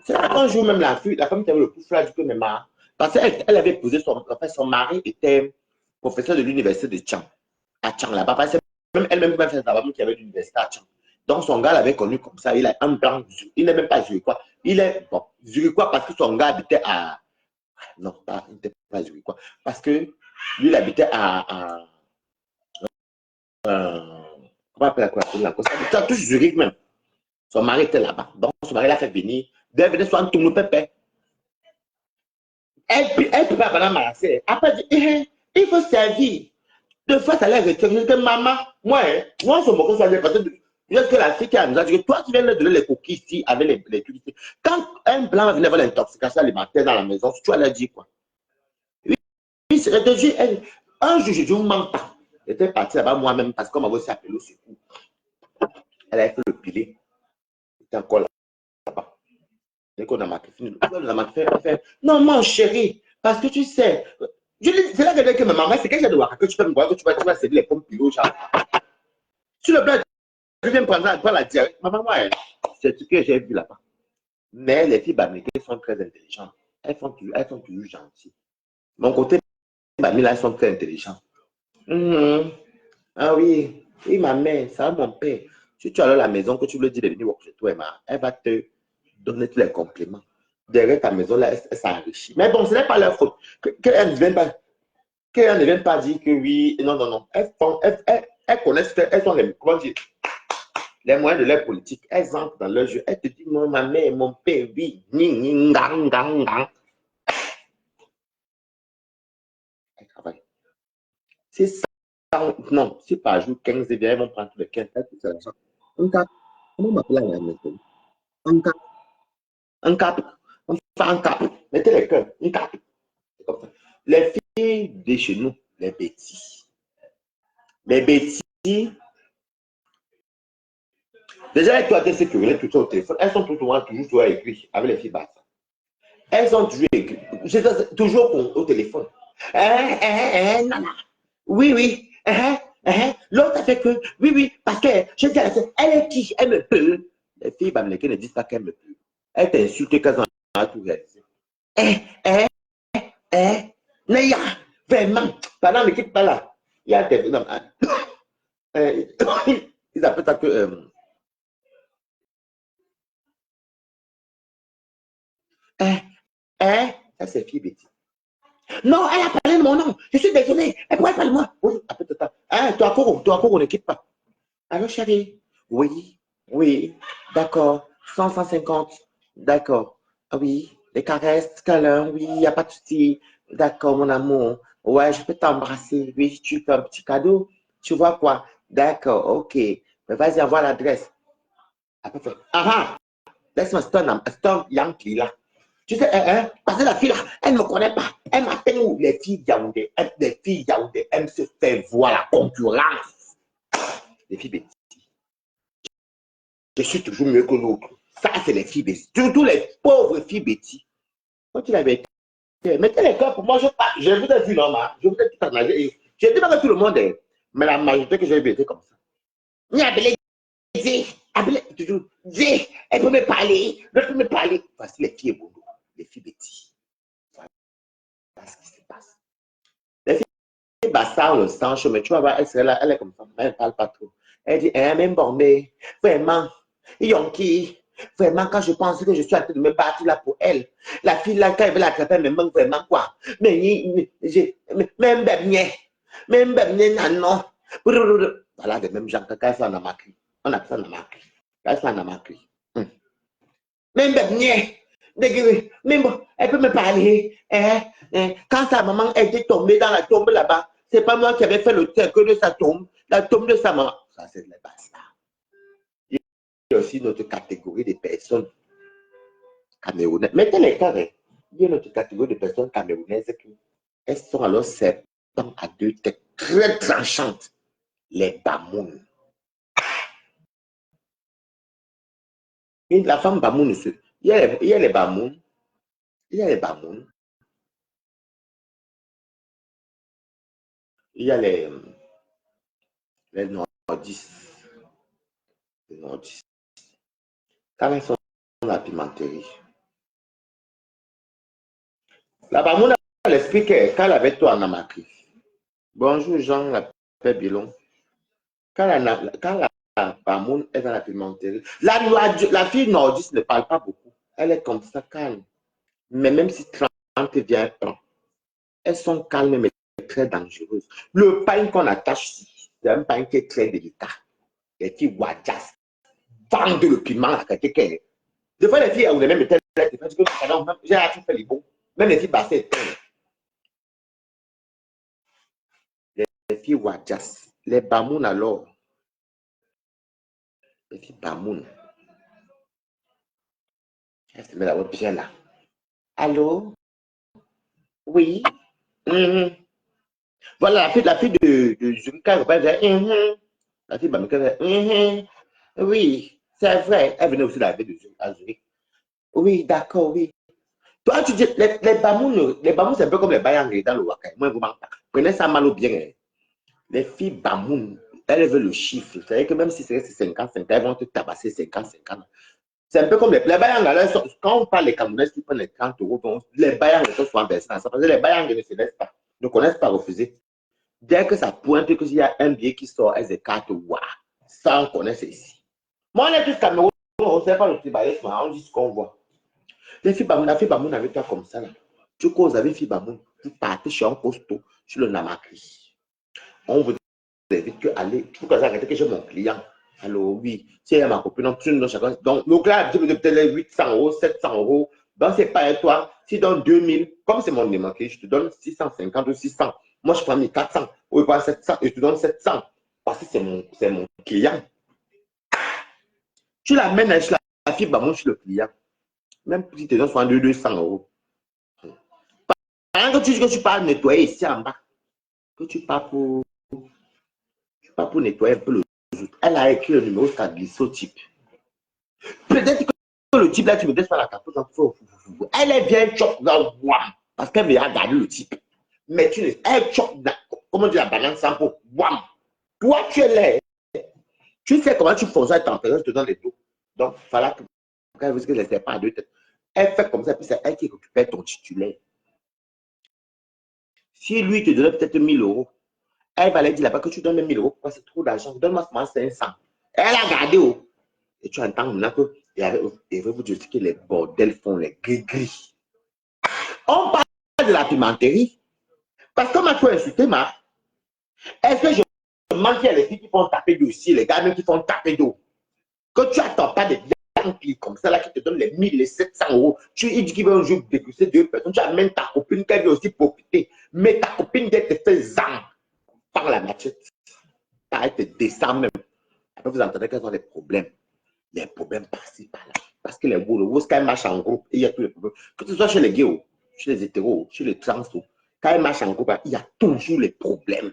C'est un jour même la femme qui avait le plus flash que mes marres. Parce qu'elle avait posé son mari était professeur de l'université de Tchang, à Tchang là-bas. Parce elle-même fait ça qui avait l'université à Tchang. Donc son gars l'avait connu comme ça. Il a un blanc, il n'est même pas zurichois. Il est bon, zurichois parce que son gars habitait à. Non, pas, il n'était pas zurichois. Parce que lui, il habitait à comment appeler la cosa? Ça touche Zurich même. Son mari était là-bas. Donc son mari l'a fait venir. Dès venir soit un tout le pépé. Elle peut pas pendant ma sœur. Après, il faut servir. Deux fois, ça l'a retiré. Je dis, maman, moi, je me moque ça. Parce que la fille qui a nous a dit que toi, tu viens de donner les coquilles ici avec les trucs ici. Quand un blanc va venir voir l'intoxication alimentaire dans la maison, tu vas leur dire quoi? Oui, c'est de dire, un jour, je dis, on ne ment pas. J'étais parti là-bas moi-même parce qu'on m'avait aussi appelé au secours. Elle avait fait le pilé. C'était encore là-bas. Dès qu'on a marqué, fini. On a marqué, non, mon chéri, parce que tu sais, c'est là que ma maman, c'est quand j'ai de voir que tu peux me voir que tu vas céder les pommes pilot, genre. Sur le plan, je viens prendre la directe. Maman, moi, c'est ce que j'ai vu là-bas. Mais les filles bamilées sont très intelligentes. Elles sont toujours gentilles. Mon côté bamilé, elles sont très intelligentes. Ah oui, oui, ma mère, ça va mon père. Si tu as à la maison, que tu lui dis de venir voir chez toi, elle va te donner tous les compliments. Derrière ta maison, là, elle s'enrichit. Mais bon, ce n'est pas leur faute. Qu'elles ne viennent pas dire que oui, non, non, non. Elles connaissent, elles sont les, comment dire, les moyens de leur politique. Elles entrent dans leur jeu. Elles te disent, moi, ma mère, mon père, oui, gang, gang, gang. Elles travaillent. C'est ça. Non, si par jour, 15 et bien, elles vont prendre tous les 15. Un cap. Comment on m'appelle à la maison? Un cap. Un cap. On fait un cap. Mettez les cœurs. Un cap. C'est comme ça. Les filles de chez nous, les bêtises. Les bêtises, déjà, avec toi, tes sécurités, tout ça au téléphone, elles sont toujours écrites avec les filles basses. Elles sont toujours écrites, toujours au téléphone. Non. Oui, oui. L'autre a fait que, oui, oui, parce que je dis, elle est qui? Elle me peut. Les filles bamlékées ne disent pas qu'elle me peut. Elles t'insultent quand elles ont tout réalisé. Naya, vraiment, pendant ne quitte pas là. Il y a des ils appellent ça que ça c'est fille bêtise. Non, elle a parlé de mon nom. Je suis désolé. Elle pourrait parler de moi. Oui, appelle ça. Toi, on ne quitte pas. Allô, chérie? Oui, oui, d'accord. 150. D'accord. Ah oui, les caresses, câlins, oui, il n'y a pas de souci. D'accord, mon amour. Ouais, je peux t'embrasser. Oui, tu fais un petit cadeau. Tu vois quoi? D'accord, ok. Mais vas-y, envoie l'adresse. Laisse-moi stun Yankee là. Tu sais, parce que la fille là, elle ne me connaît pas. Elle m'appelle où les filles Yaoundé. Les filles Yaoundé, elles se fait voir la concurrence. Les filles bêtises. Je suis toujours mieux que l'autre. Ça, c'est les filles bêtises. Surtout les pauvres filles bêtises. Quand tu l'avais été, mettez les cœurs pour moi. Je vous ai vu, non, je vous ai tout analysé. Je dis pas que tout le monde est, mais la majorité que j'ai vu était comme ça. Ni appelé, appelé, toujours, elle peut me parler, elle peut me parler. Voici les filles boulot, les filles bêtises. Voilà ce qui se passe. Les filles bassard, le sang, mais tu vas voir, elle serait là, elle est comme ça, mais elle ne parle pas trop. Elle dit, même bon, mais vraiment, Yonki, vraiment, quand je pense que je suis en train de me battre là pour elle, la fille là, quand elle veut l'attraper, elle me manque vraiment quoi. Mais, même ben, non. Voilà, les mêmes gens, quand elle fait en amakri. On appelle ça en amakri. Quand elle fait en amakri. Même elle peut me parler. Quand sa maman était tombée dans la tombe là-bas, c'est pas moi qui avais fait le cercle de sa tombe, la tombe de sa maman. Ça, c'est les bastards. Il y a aussi notre catégorie de personnes camerounaises. Mettez les carrés. Il y a notre catégorie de personnes camerounaises qui elles sont alors serpents à deux têtes très tranchantes. Les bamounes. Et la femme bamoune, il y a les bamounes. Il y a les bamounes. Il y a les nordistes. Les nordistes. Quand elles sont dans la pimenterie. La bamoune, elle explique qu'elle avait toi en amakri. Bonjour Jean, la paix Bilon. Quand la bamoune est dans la pimenterie, la fille nordiste ne parle pas beaucoup. Elle est comme ça, calme. Mais même si 30 vient prendre, elles sont calmes mais très dangereuses. Le pain qu'on attache, c'est un pain qui est très délicat. Les filles Wadjas vendent le piment à quelqu'un. Des fois, les filles, on est même telles, j'ai fait les bons. Même les filles bassées, les filles Wadjas, les Bamoun alors, les filles Bamoun, elles se mettent à votre bien là. Allô? Oui? Voilà, la fille de Zurika, la fille Bamoun, oui, c'est vrai, elle venait aussi de la ville de Zurich. Oui, d'accord, oui. Toi, tu dis, les Bamoun, c'est un peu comme les Bayangé dans le Waka. Moi, vous prenez ça mal ou bien. Les filles Bamoun, elles veulent le chiffre. C'est-à-dire que même si c'est 50-50, elles vont te tabasser 50-50. C'est un peu comme les Bayangé. Quand on parle des Camerounais qui prennent les 30 euros, donc les Bayangé sont souvent versés. Ça parce que les Bayangé ne se laissent pas, ne connaissent pas refuser. Dès que ça pointe qu'il y a un billet qui sort, elles écartent. Waouh, ça on connaît ici. Moi, on est tous Camerounais, on ne sait pas le tribalisme, on dit ce qu'on voit. Les filles Bamoun, la fille Bamoun avec toi comme ça, là. Tu causes avec fille Bamoun, vous partez chez un costaud, sur le Namakri. On vous invite que aller, tout cas, arrêtez que j'ai mon client. Alors, oui, si elle est ma copine, donc, chacun. Donc là, je vais peut-être 800 euros, 700 euros. Donc, c'est pas à toi. Si tu donnes 2000, comme c'est mon démarqué, je te donne 650 ou 600. Moi, je prends 1400. Ou je prends 700 et je te donne 700. Parce que c'est mon client. Tu l'amènes avec la fille Bamoun chez le client. Même si tu te donnes 200 euros. Pendant que tu dis que tu pars nettoyer ici en bas, que tu pars pour nettoyer un peu le zout. Elle a écrit le numéro, ça glissé au type. Peut-être que le type là, tu me laisses pas la capote. Elle est bien choc dans le parce qu'elle veut regarder le type. Mais tu ne, elle choc dans, comment dire la banane sans peau. Wam. Toi, tu es là. Tu sais comment tu fonces à température, je te donne les dos. Donc, il fallait que vous ne laissez pas à deux têtes. Elle fait comme ça, puis c'est elle qui récupère ton titulaire. Si lui te donnait peut-être 1000 euros, elle va lui dire là-bas que tu donnes 1000 euros, pourquoi c'est trop d'argent? Donne-moi seulement 500. Elle a gardé. Oh. Et tu entends maintenant que il veut vous dire que les bordels font les gris-gris. On parle de la pimenterie. Parce que moi, tu as insulté, ma. Est-ce que je manque les filles qui font taper d'eau aussi, les gars même qui font taper d'eau? Que tu n'attends pas des filles comme ça, là, qui te donnent les 1000, les 700 euros. Tu dis qu'ils veulent un jour déguster deux personnes. Tu amènes ta copine qui veut aussi profiter. Mais ta copine qui te fait zang par la machette. Elle te descend même. Après, vous entendez qu'elles ont des problèmes. Les problèmes par-ci, par-là. Parce que les boulots, quand elles marchent en groupe, il y a tous les problèmes. Que ce soit chez les gays, chez les hétéros, chez les trans, quand elles marchent en groupe, il y a toujours les problèmes.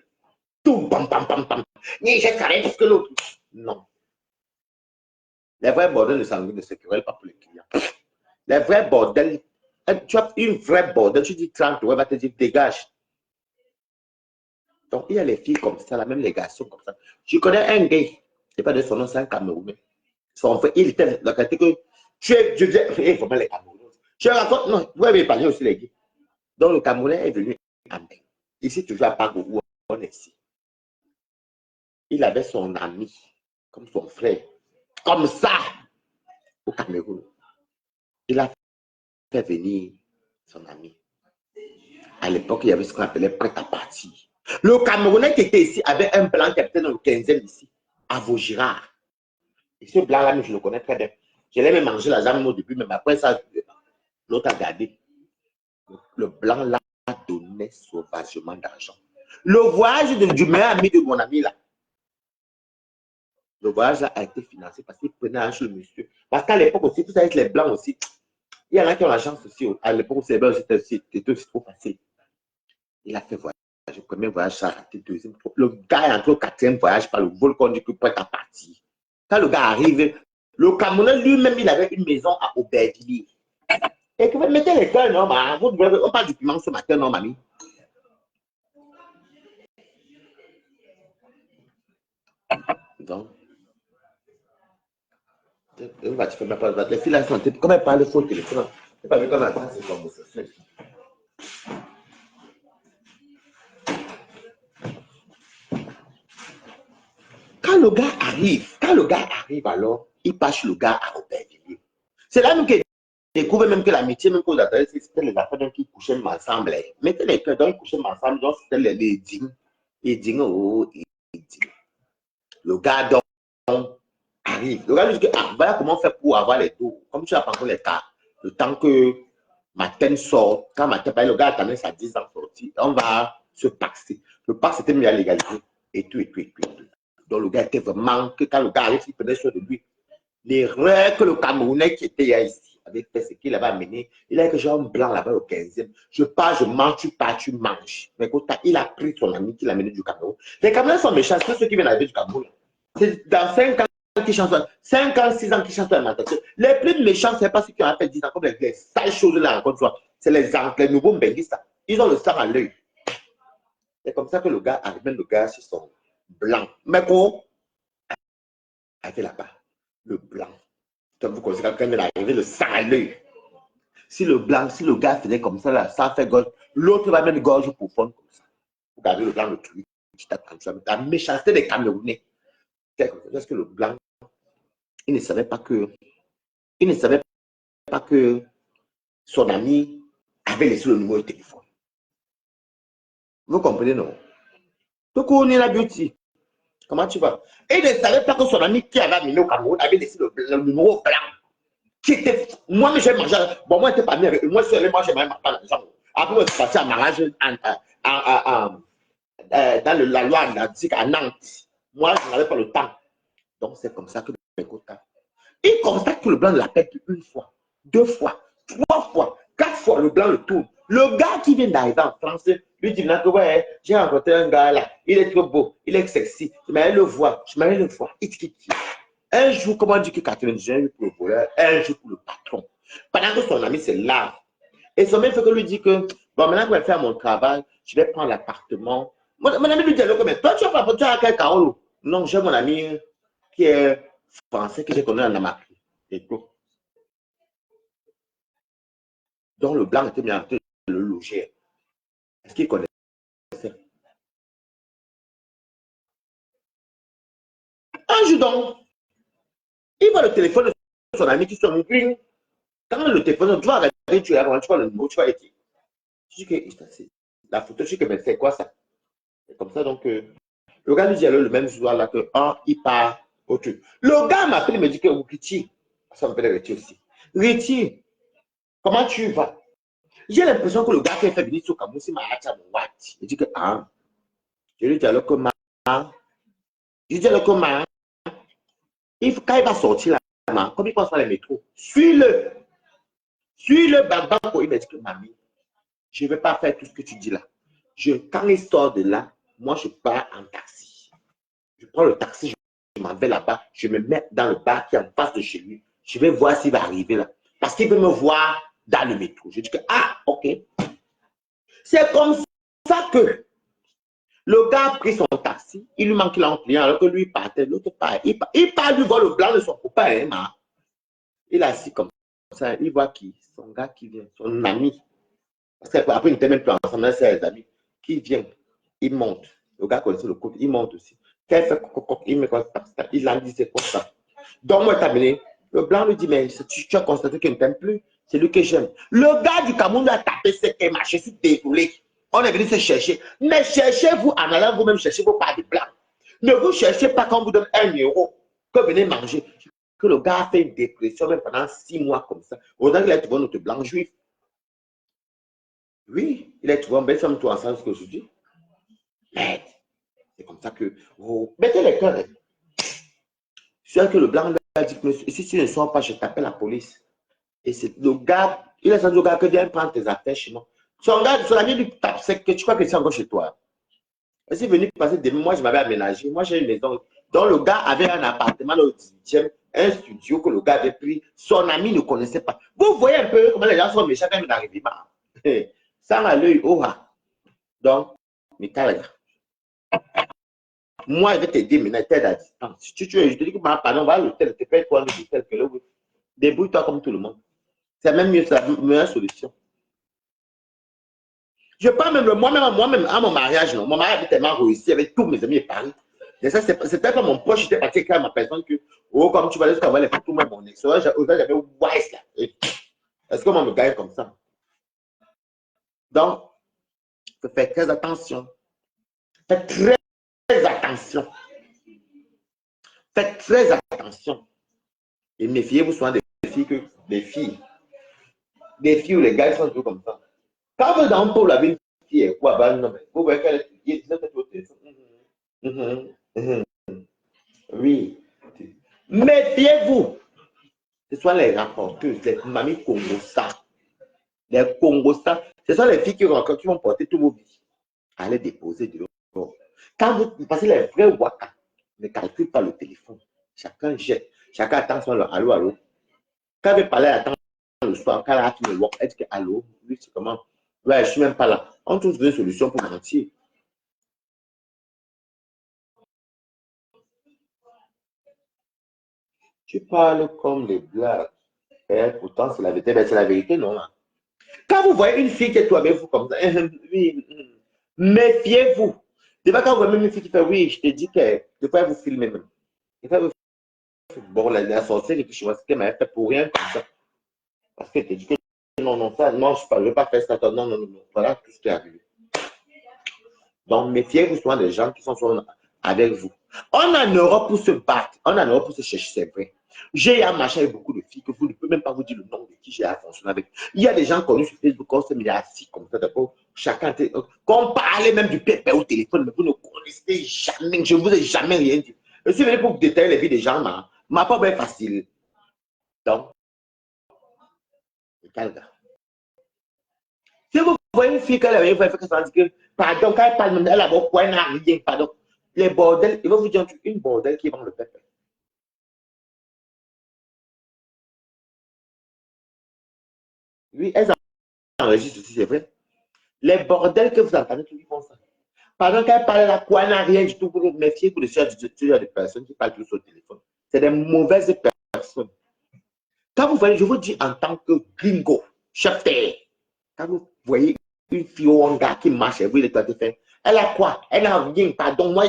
Tout, bam, bam, bam, bam. Ni j'ai carré parce que l'autre. Non. Les vrais bordels de sanguine ne se querellent pas pour les clients. Les vrais bordels, tu as une vraie bordel, tu dis 30 euros, elle va te dire dégage. Donc, il y a les filles comme ça, là, même les garçons comme ça. Je connais un gay, je ne sais pas de son nom, c'est un Camerounais. Son frère, il était la catégorie que tu es, je dis, vraiment les Camerounais. Je raconte, non, vous avez parlé aussi les gays. Donc, le Camerounais est venu à Mbeng. Ici, toujours à Pago, où on est ici. Il avait son ami, comme son frère, comme ça, au Cameroun. Il a fait venir son ami. À l'époque, il y avait ce qu'on appelait prêt à partir. Le Camerounais qui était ici avait un blanc qui était dans le 15e ici, à Vaugirard. Et ce blanc-là, je le connais très bien. Je l'ai même mangé la jambe au début, mais après ça, l'autre a gardé. Le blanc-là donnait sauvagement d'argent. Le voyage du meilleur ami de mon ami là, le voyage là a été financé parce qu'il prenait un chez le monsieur. Parce qu'à l'époque aussi, tout ça avec les blancs aussi, il y en a qui ont la chance aussi. À l'époque aussi, les blancs c'était aussi trop facile. Il a fait voyage. Le premier voyage, ça a raté. Deuxième. Le gars est entré au quatrième voyage par le vol qu'on dit que prêt à partir. Quand le gars arrive, le Camerounais lui-même, il avait une maison à Aubervilliers. Et que vous mettez les cœurs, non, on parle du piment ce matin, non, mamie. Donc, les filles là sont comme elles parlent faux téléphone. C'est pas vu comme ça, c'est comme ça. Quand le gars arrive alors, il passe le gars à Aubervilliers. C'est là même qu'il découvre même que l'amitié, même que c'était les affaires qui couchaient ensemble. Mettez les cœurs, donc ils couchaient ensemble, donc c'était les dîmes. Les dîmes, oh, les dîmes. Le gars donc arrive. Le gars lui dit que, ah, voilà comment on fait pour avoir les dos. Comme tu as pas encore les cas, le temps que Matin sort, quand Matin parle, le gars attendait sa 10 ans sortie, on va se paxer. Le pax c'était mis à l'égalité. Et tout. Donc le gars était vraiment, que quand le gars arrive, il prenait soin de lui. L'erreur que le Camerounais qui était ici avait fait, c'est qu'il avait amené, il a que j'ai un blanc là-bas au 15e. Je pars, je mange, tu pars, tu manges. Mais quand il a pris son ami qui l'a amené du Cameroun. Les Camerounais sont méchants, c'est ceux qui viennent arriver du Cameroun. C'est dans 5 ans qui changent, 5 ans, 6 ans qui changent l'alimentation. Les plus méchants, ce n'est pas ceux qui ont fait 10 ans, comme les sales choses là, encore une fois. C'est les nouveaux Mbenguistes. Ils ont le sang à l'œil. C'est comme ça que le gars amène le gars sur son blanc. Mais quoi? Arrivé là-bas, le blanc. Vous considérez quand il est arrivé, le sang à l'œil. Si le gars faisait comme ça, là, ça fait gorge. L'autre va mettre gorge pour fond comme ça. Vous regardez le blanc, le truc. La méchanceté des Camerounais. Parce que le blanc, il ne savait pas que son ami avait laissé le numéro de téléphone. Vous comprenez, non? Donc, on est la beauty. Comment tu vas? Et il ne savait pas que son ami qui avait amené au Cameroun avait laissé le numéro blanc. Qui était. Moi, j'ai mangé. Bon, moi, je n'étais pas mis avec eux. Moi, je suis allé manger ma maison. Après, je suis parti à mariage dans la loi atlantique à Nantes. Moi, je n'avais pas le temps. Donc, c'est comme ça que il constate que le blanc l'appelle une fois, 2 fois, 3 fois, 4 fois, le blanc le tourne. Le gars qui vient d'arriver en France, lui dit que ouais, j'ai rencontré un gars là, il est trop beau, il est sexy, je m'allais le voir, Un jour, comment dire que 99 pour le voleur, un jour pour le patron. Pendant que son ami, c'est là. Et son même fait que lui dit que, bon, maintenant que je vais faire mon travail, je vais prendre l'appartement. Mon ami lui dit, mais toi, tu as quel Carole? Non, j'ai mon ami qui est français, que j'ai connu en Amérique. Et tout. Donc, le blanc était bien en train de le loger. Est-ce qu'il connaissait? Un jour donc, il voit le téléphone de son ami qui sonne. Quand le téléphone, tu vas regarder, tu vois le numéro, tu vas écrire. Je dis que la photo, je dis que mais c'est quoi ça? C'est comme ça, donc, le gars lui dit alors le même soir là que, il part au truc. Le gars m'appelle, il me dit que Riti, ça m'appelle Riti aussi. Riti, comment tu vas? J'ai l'impression que le gars qui a fait venir sur Cameroun, c'est Mahacha Mouati. Il dit que, je lui dis alors que je dis alors que quand il va sortir là, comme il passe par les métros, suis-le. Suis-le, Bambanko. Il me dit que, mamie, je ne vais pas faire tout ce que tu dis là. Quand il sort de là, moi, je pars en taxi. Je prends le taxi, je m'en vais là-bas, je me mets dans le bar qui est en face de chez lui. Je vais voir s'il va arriver là. Parce qu'il veut me voir dans le métro. Je dis que, ok. C'est comme ça que le gars a pris son taxi, il lui manque un client alors que lui partait, l'autre part. Il part lui voir le blanc de son copain. Il est assis comme ça, il voit qui? Son gars qui vient, son ami. Parce qu'après, ils n'étaient même plus ensemble, c'est les amis. Qui vient, il monte. Le gars connaissait le couple, il monte aussi. Qu'elle fait, il me quoi, il a dit, c'est quoi ça? Donc, moi, terminé. Le blanc lui dit, mais tu as constaté qu'il ne t'aime plus. C'est lui que j'aime. Le gars du Cameroun a tapé ce qu'est marché. Je suis désolé. On est venu se chercher. Mais cherchez-vous en allant vous-même chercher vos parts de blanc. Ne vous cherchez pas quand on vous donne 1 € que venez manger. Que le gars a fait une dépression même pendant 6 mois comme ça. Autant qu'il a trouvé notre blanc juif. Oui, il a trouvé un bel femme tout ensemble ce que je dis. Mais c'est comme ça que vous mettez les cœurs. C'est que le blanc a dit, monsieur, si tu ne sors pas, je t'appelle la police. Et c'est le gars, il a dit au gars que viens prendre tes affaires chez moi. Son ami lui tape, c'est que tu crois que c'est encore chez toi. Et c'est venu passer des mois, moi je m'avais aménagé. Moi j'ai une maison. Donc le gars avait un appartement dans le 18e, un studio que le gars avait pris. Son ami ne connaissait pas. Vous voyez un peu comment les gens sont méchants quand ils n'arrivent pas. Sans à l'œil, Donc, Michael, moi, je vais t'aider maintenant, t'aide à distance. Si tu veux, je te dis que, pardon, va à l'hôtel, te paye 3 000 d'hôtel, débrouille-toi comme tout le monde. C'est même mieux, c'est la meilleure solution. Je parle même, moi-même, à mon mariage, non, mon mariage était tellement réussi avec tous mes amis à Paris. Et ça, c'était pas mon poche, j'étais parti avec ma personne que, comme tu vas aller jusqu'à voir les photos, moi, mon ex. J'avais Wise là. Est-ce que moi, me gagne comme ça? Donc, il faut faire très attention. Faites très attention. Faites très attention. Et méfiez-vous souvent des filles où les gars sont tout comme ça. Quand vous êtes dans un pôle avec une fille, quoi, non, mais vous voyez qu'elle est au téléphone. Oui. Méfiez-vous. Ce sont les rapporteuses, les mamies Congosa. Les Congosa, ce sont les filles qui vont porter tous vos vies. Allez déposer dehors. Quand vous passez les vrais waka, ne calculez pas le téléphone. Chacun jette. Chacun attend son allô, allô. Quand vous parlez, attend le soir, quand elle a fini le work, elle dit que allô, oui, c'est comment? Ouais, je suis même pas là. On trouve une solution pour mentir. Tu parles comme les blagues. Et pourtant, c'est la vérité. Ben, c'est la vérité, non? Quand vous voyez une fille qui est tout avec vous comme ça, oui, méfiez-vous. Des fois, quand vous voyez une fille qui fait oui, je te dis que des fois, vous filmez même. Des fois, vous bon, la sorcière et puis je vois ce qu'elle m'a fait pour rien comme ça. Parce qu'elle te dit que non, non, ça, non, je ne veux pas faire ça. Non, non, non, non. Voilà tout ce qui est arrivé. Donc, méfiez-vous souvent des gens qui sont souvent avec vous. On est en Europe pour se battre. On est en Europe pour se chercher, c'est vrai. J'ai un machin avec beaucoup de filles que vous ne pouvez même pas vous dire le nom de qui j'ai à fonctionner avec. Il y a des gens connus sur Facebook, on s'est mis assis comme ça, d'accord? Chacun, qu'on parlait même du pépé au téléphone, mais vous ne connaissez jamais, je ne vous ai jamais rien dit. Je suis venu pour vous détailler les vies des gens, mais pas bien facile. Donc, quel gars? Si vous voyez une fille qu'elle avait fait que ça dit que, pardon, quand elle parle, elle a beaucoup, elle n'a rien, pardon. Les bordels, il va vous dire une bordel qui vend le peuple. Oui, elles enregistrent aussi, c'est vrai. Les bordels que vous entendez, tous ils font ça. Pendant qu'elle parle, la quoi n'a rien du tout pour vous méfier pour le faire de personnes qui parlent tous au téléphone. C'est des mauvaises personnes. Quand vous voyez, je vous dis en tant que gringo, chef terre, quand vous voyez une fille ou un gars qui marche et vous, il est fait, elle a quoi? Elle n'a rien, pardon, moi,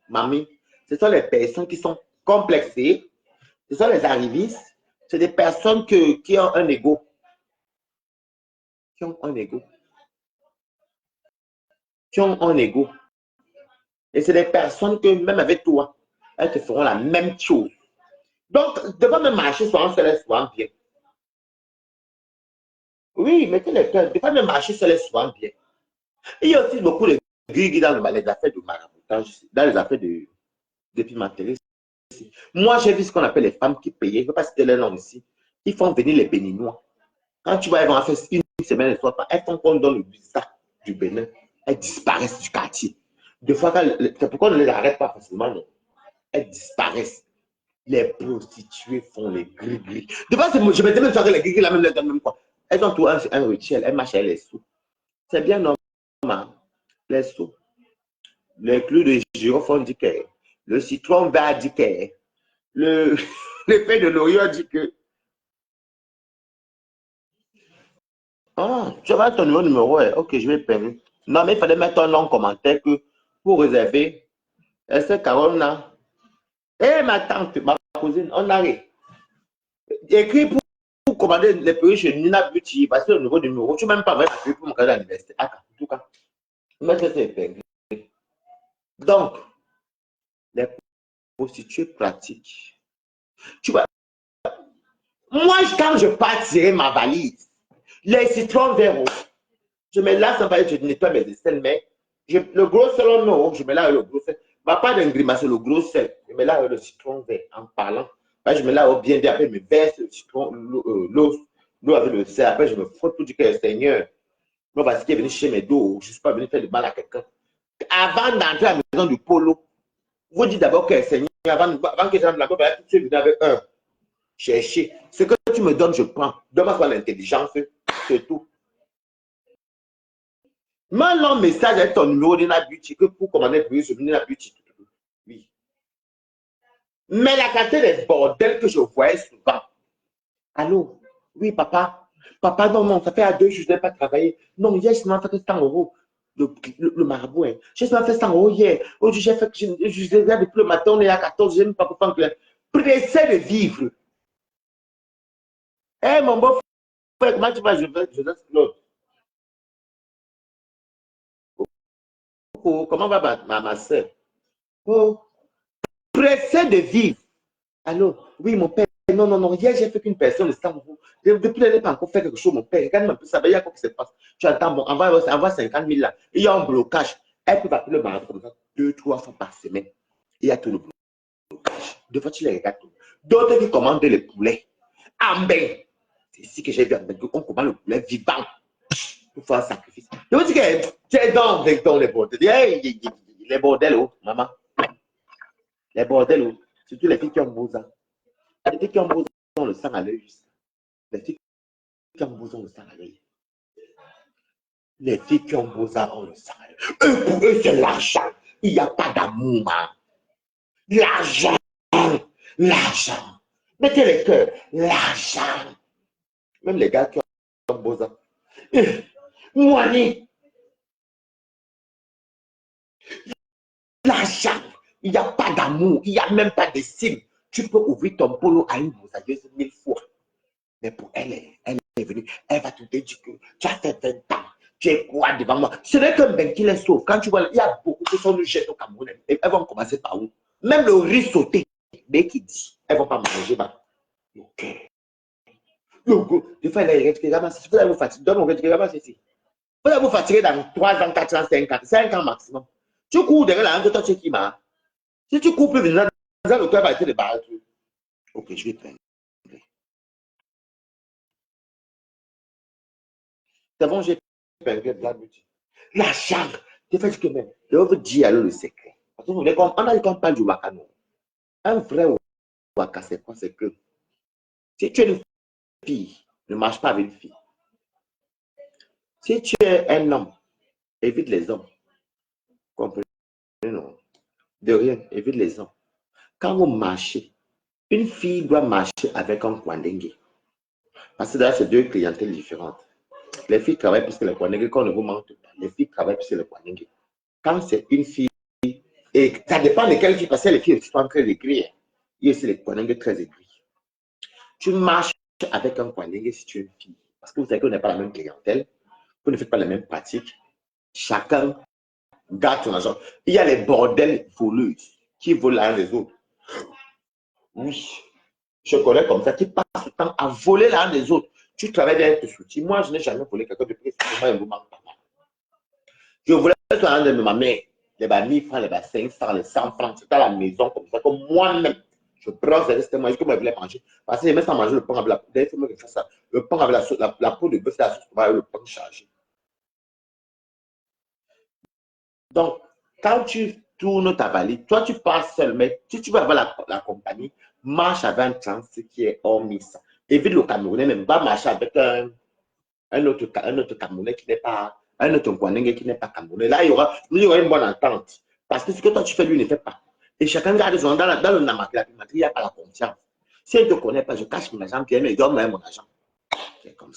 mamie. Ce sont les personnes qui sont complexées, ce sont les arrivistes, c'est des personnes qui ont un ego. Qui ont un ego. Qui ont un ego. Et c'est des personnes que, même avec toi, elles te feront la même chose. Donc, devant me marcher souvent, ça laisse souvent bien. Oui, mettez les cœurs. Devant me marcher, ça laisse souvent bien. Il y a aussi beaucoup de gris dans les affaires de maraboutage, dans les affaires de pimenterie. Moi, j'ai vu ce qu'on appelle les femmes qui payaient, je ne veux pas citer les noms ici, ils font venir les Béninois. Quand tu vois, elles vont faire une semaine, elles ne sortent pas, elles font comme dans le visa du Bénin, elles disparaissent du quartier. Des fois, c'est pourquoi on ne les arrête pas facilement, non? Elles disparaissent. Les prostituées font les gris-gris. De base, je me disais même que les gris-gris, là, même, les donnent même quoi. Elles ont tout un rituel, elles marchent avec les sous. C'est bien normal. Les sous. Le clou de girofle dit que le citron vert dit que le feuille de laurier dit que ah, tu vas ton numéro, ouais. Ok, je vais permettre. Non, mais il fallait mettre un nom commentaire que pour réserver. Est-ce que Carole eh, ma tante, ma cousine, on arrive. Écrit pour commander les perruques chez Nina Beauty, parce que le nouveau numéro, tu n'as même pas vrai pour mon cadeau d'anniversaire. Ah, en tout cas, mais c'est permis. Donc, les prostituées pratiques. Tu vois, moi, quand je pars tirer ma valise, les citrons verts, je me lasse en valise, je nettoie mes aisselles, mais le gros sel, non, je me lave le gros sel. Ma part d'un grimace, le gros sel, je me lave le citron vert en parlant. Là, je me lave bien, après, je me verse le citron, l'eau avec le sel. Après, je me frotte pour dire que le Seigneur, non, parce qu'il est venu chez mes dos, je ne suis pas venu faire du mal à quelqu'un. Avant d'entrer à la maison du polo, vous dites d'abord que le Seigneur, avant que j'entre là-bas, tu es venu avec un chercher. Ce que tu me donnes, je prends. Donne-moi soit l'intelligence, c'est tout. Maintenant, message avec ton numéro de la beauty que pour commander le sur la beauty. Oui. Mais la qualité des bordels que je voyais souvent. Allô? Oui, papa. Papa, non, non, ça fait à 2 jours, je n'ai pas travaillé. Non, hier, je m'en fait 100 euros. Le marabout, hein. Je m'en fait 100 euros hier. Aujourd'hui, j'ai fait que je regarde depuis le matin, on est à 14, je n'ai même pas pour faire que pressé de vivre. Eh, mon beau frère, comment tu vas? Je laisse l'autre. Oh, comment va ma soeur? Oh, pressé de vivre. Allô? Oui, mon père. Non, non, non. Hier, j'ai fait qu'une personne de 100 euros. Depuis, elle n'a pas encore fait quelque chose, mon père. Regarde un peu ça. Il y a quoi qui se passe? Tu attends, bon, envoie 50 000 là. Il y a un blocage. Elle peut appeler le marathon comme ça 2, 3 fois par semaine. Il y a tout le blocage. Deux fois, tu les regardes. D'autres qui commandent les poulets. En bain. C'est ici que j'ai vu on commande le poulet vivant pour faire un sacrifice. Je vous dis que tu es dans les bordels. Les bordels, oh, maman. Les bordels, oh. Surtout les filles qui ont beau ça. Les filles qui ont beau ont le sang à l'œil. Les filles qui ont beau ont le sang à l'œil. Les filles qui ont beau ont le sang à l'œil. Eux, pour eux, c'est l'argent. Il n'y a pas d'amour. Hein. L'argent. L'argent. Mettez les cœurs. L'argent. Même les gars qui ont beau ça. Moi, l'argent. Il n'y a pas d'amour. Il n'y a même pas de signe. Tu peux ouvrir ton polo à une boursailleuse 1000 fois. Mais pour elle, elle est venue. Elle va te dire que tu as fait 20 ans. Tu es quoi devant moi? Ce n'est qu'un ben qui les sauve. Quand tu vois, il y a beaucoup de gens qui jettent au Cameroun. Elles vont commencer par où? Même le riz sauté, dès qu'il dit, elles ne vont pas manger. Bah. Ok. Des fois, elle est ramasse. Vous allez vous fatiguer. Donne mon ramasse ici. Vous allez vous fatiguer dans 3 ans, 4 ans, 5 ans. 5 ans maximum. Tu cours derrière la hanche de toi, tu sais qui m'a. Si tu cours plus vite, le cœur va essayer de battre. Ok, je vais prendre. C'est bon, j'ai épinglé Black Beauty. La chambre. Je fais que même. Je vais vous dire alors le secret. Parce que vous voulez on a dit qu'on parle du waka, non. Un vrai waka, c'est quoi? C'est que si tu es une fille, ne marche pas avec une fille. Si tu es un homme, évite les hommes. Comprenez, non? De rien, évite les hommes. Quand vous marchez, une fille doit marcher avec un Kwandengue. Parce que d'ailleurs, c'est deux clientèles différentes. Les filles travaillent plus que les Kwandengue, qu'on ne vous mente pas. Les filles travaillent plus que les Kwandengue. Quand c'est une fille, et ça dépend de quelle fille, parce que les filles sont très aigries. Il y a aussi les Kwandengue très aigris. Tu marches avec un Kwandengue si tu es une fille. Parce que vous savez qu'on n'est pas la même clientèle, vous ne faites pas les mêmes pratiques. Chacun garde son argent. Il y a les bordels voleuses qui volent l'un des autres. Oui, je connais comme ça, qui passent le temps à voler l'un des autres. Tu travailles derrière tes soutiens. Moi, je n'ai jamais volé quelqu'un de plus. Je voulais l'un de ma mère, les 1000 francs, les 500, les 100 francs. C'était à la maison comme ça, comme moi-même. Je prends ces moi, je voulais manger. Parce que j'aimais ça manger le pain avec la peau. D'ailleurs, il faut que je fasse ça. Le pain avec la peau de bœuf, c'est la sauce avec le pain chargé. Donc, quand tu tournes ta valise, toi, tu passes seul, mais si tu veux avoir la compagnie, marche avec un trans qui est hormis ça. Évite le Camerounais, même pas marcher avec un autre Camerounais qui n'est pas, un autre Kwanengue qui n'est pas Camerounais. Là, il y aura une bonne entente. Parce que ce que toi, tu fais, lui, ne fait pas. Et chacun garde son dans le namaki, la primaterie, il n'y a pas la confiance. Si elle ne te connaît pas, je cache mon argent, puis elle me donne mon argent. C'est comme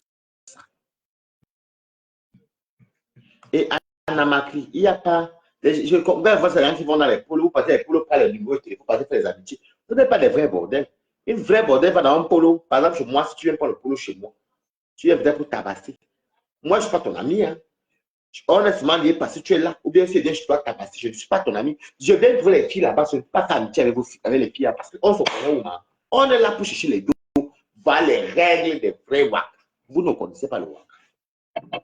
ça. Et à Namakri, il n'y a pas. Je comprends ces gens qui vont dans les polos, vous passez les polos, pas les numéros de téléphone, vous passez faire les amitiés. Vous n'êtes pas des vrais bordels. Une vraie bordel va dans un polo. Par exemple, chez moi, si tu viens pas le polo chez moi, tu es peut-être pour tabasser. Moi, je ne suis pas ton ami. Hein. Honnêtement, parce que tu es là, ou bien si je dois tabasser, je ne suis pas ton ami. Je viens trouver les filles là-bas, je ne suis pas amitié avec les filles là, parce qu'on se connaît où, hein. On est là pour chercher les dos, voir les règles des vrais WAC. Vous ne connaissez pas le WAC.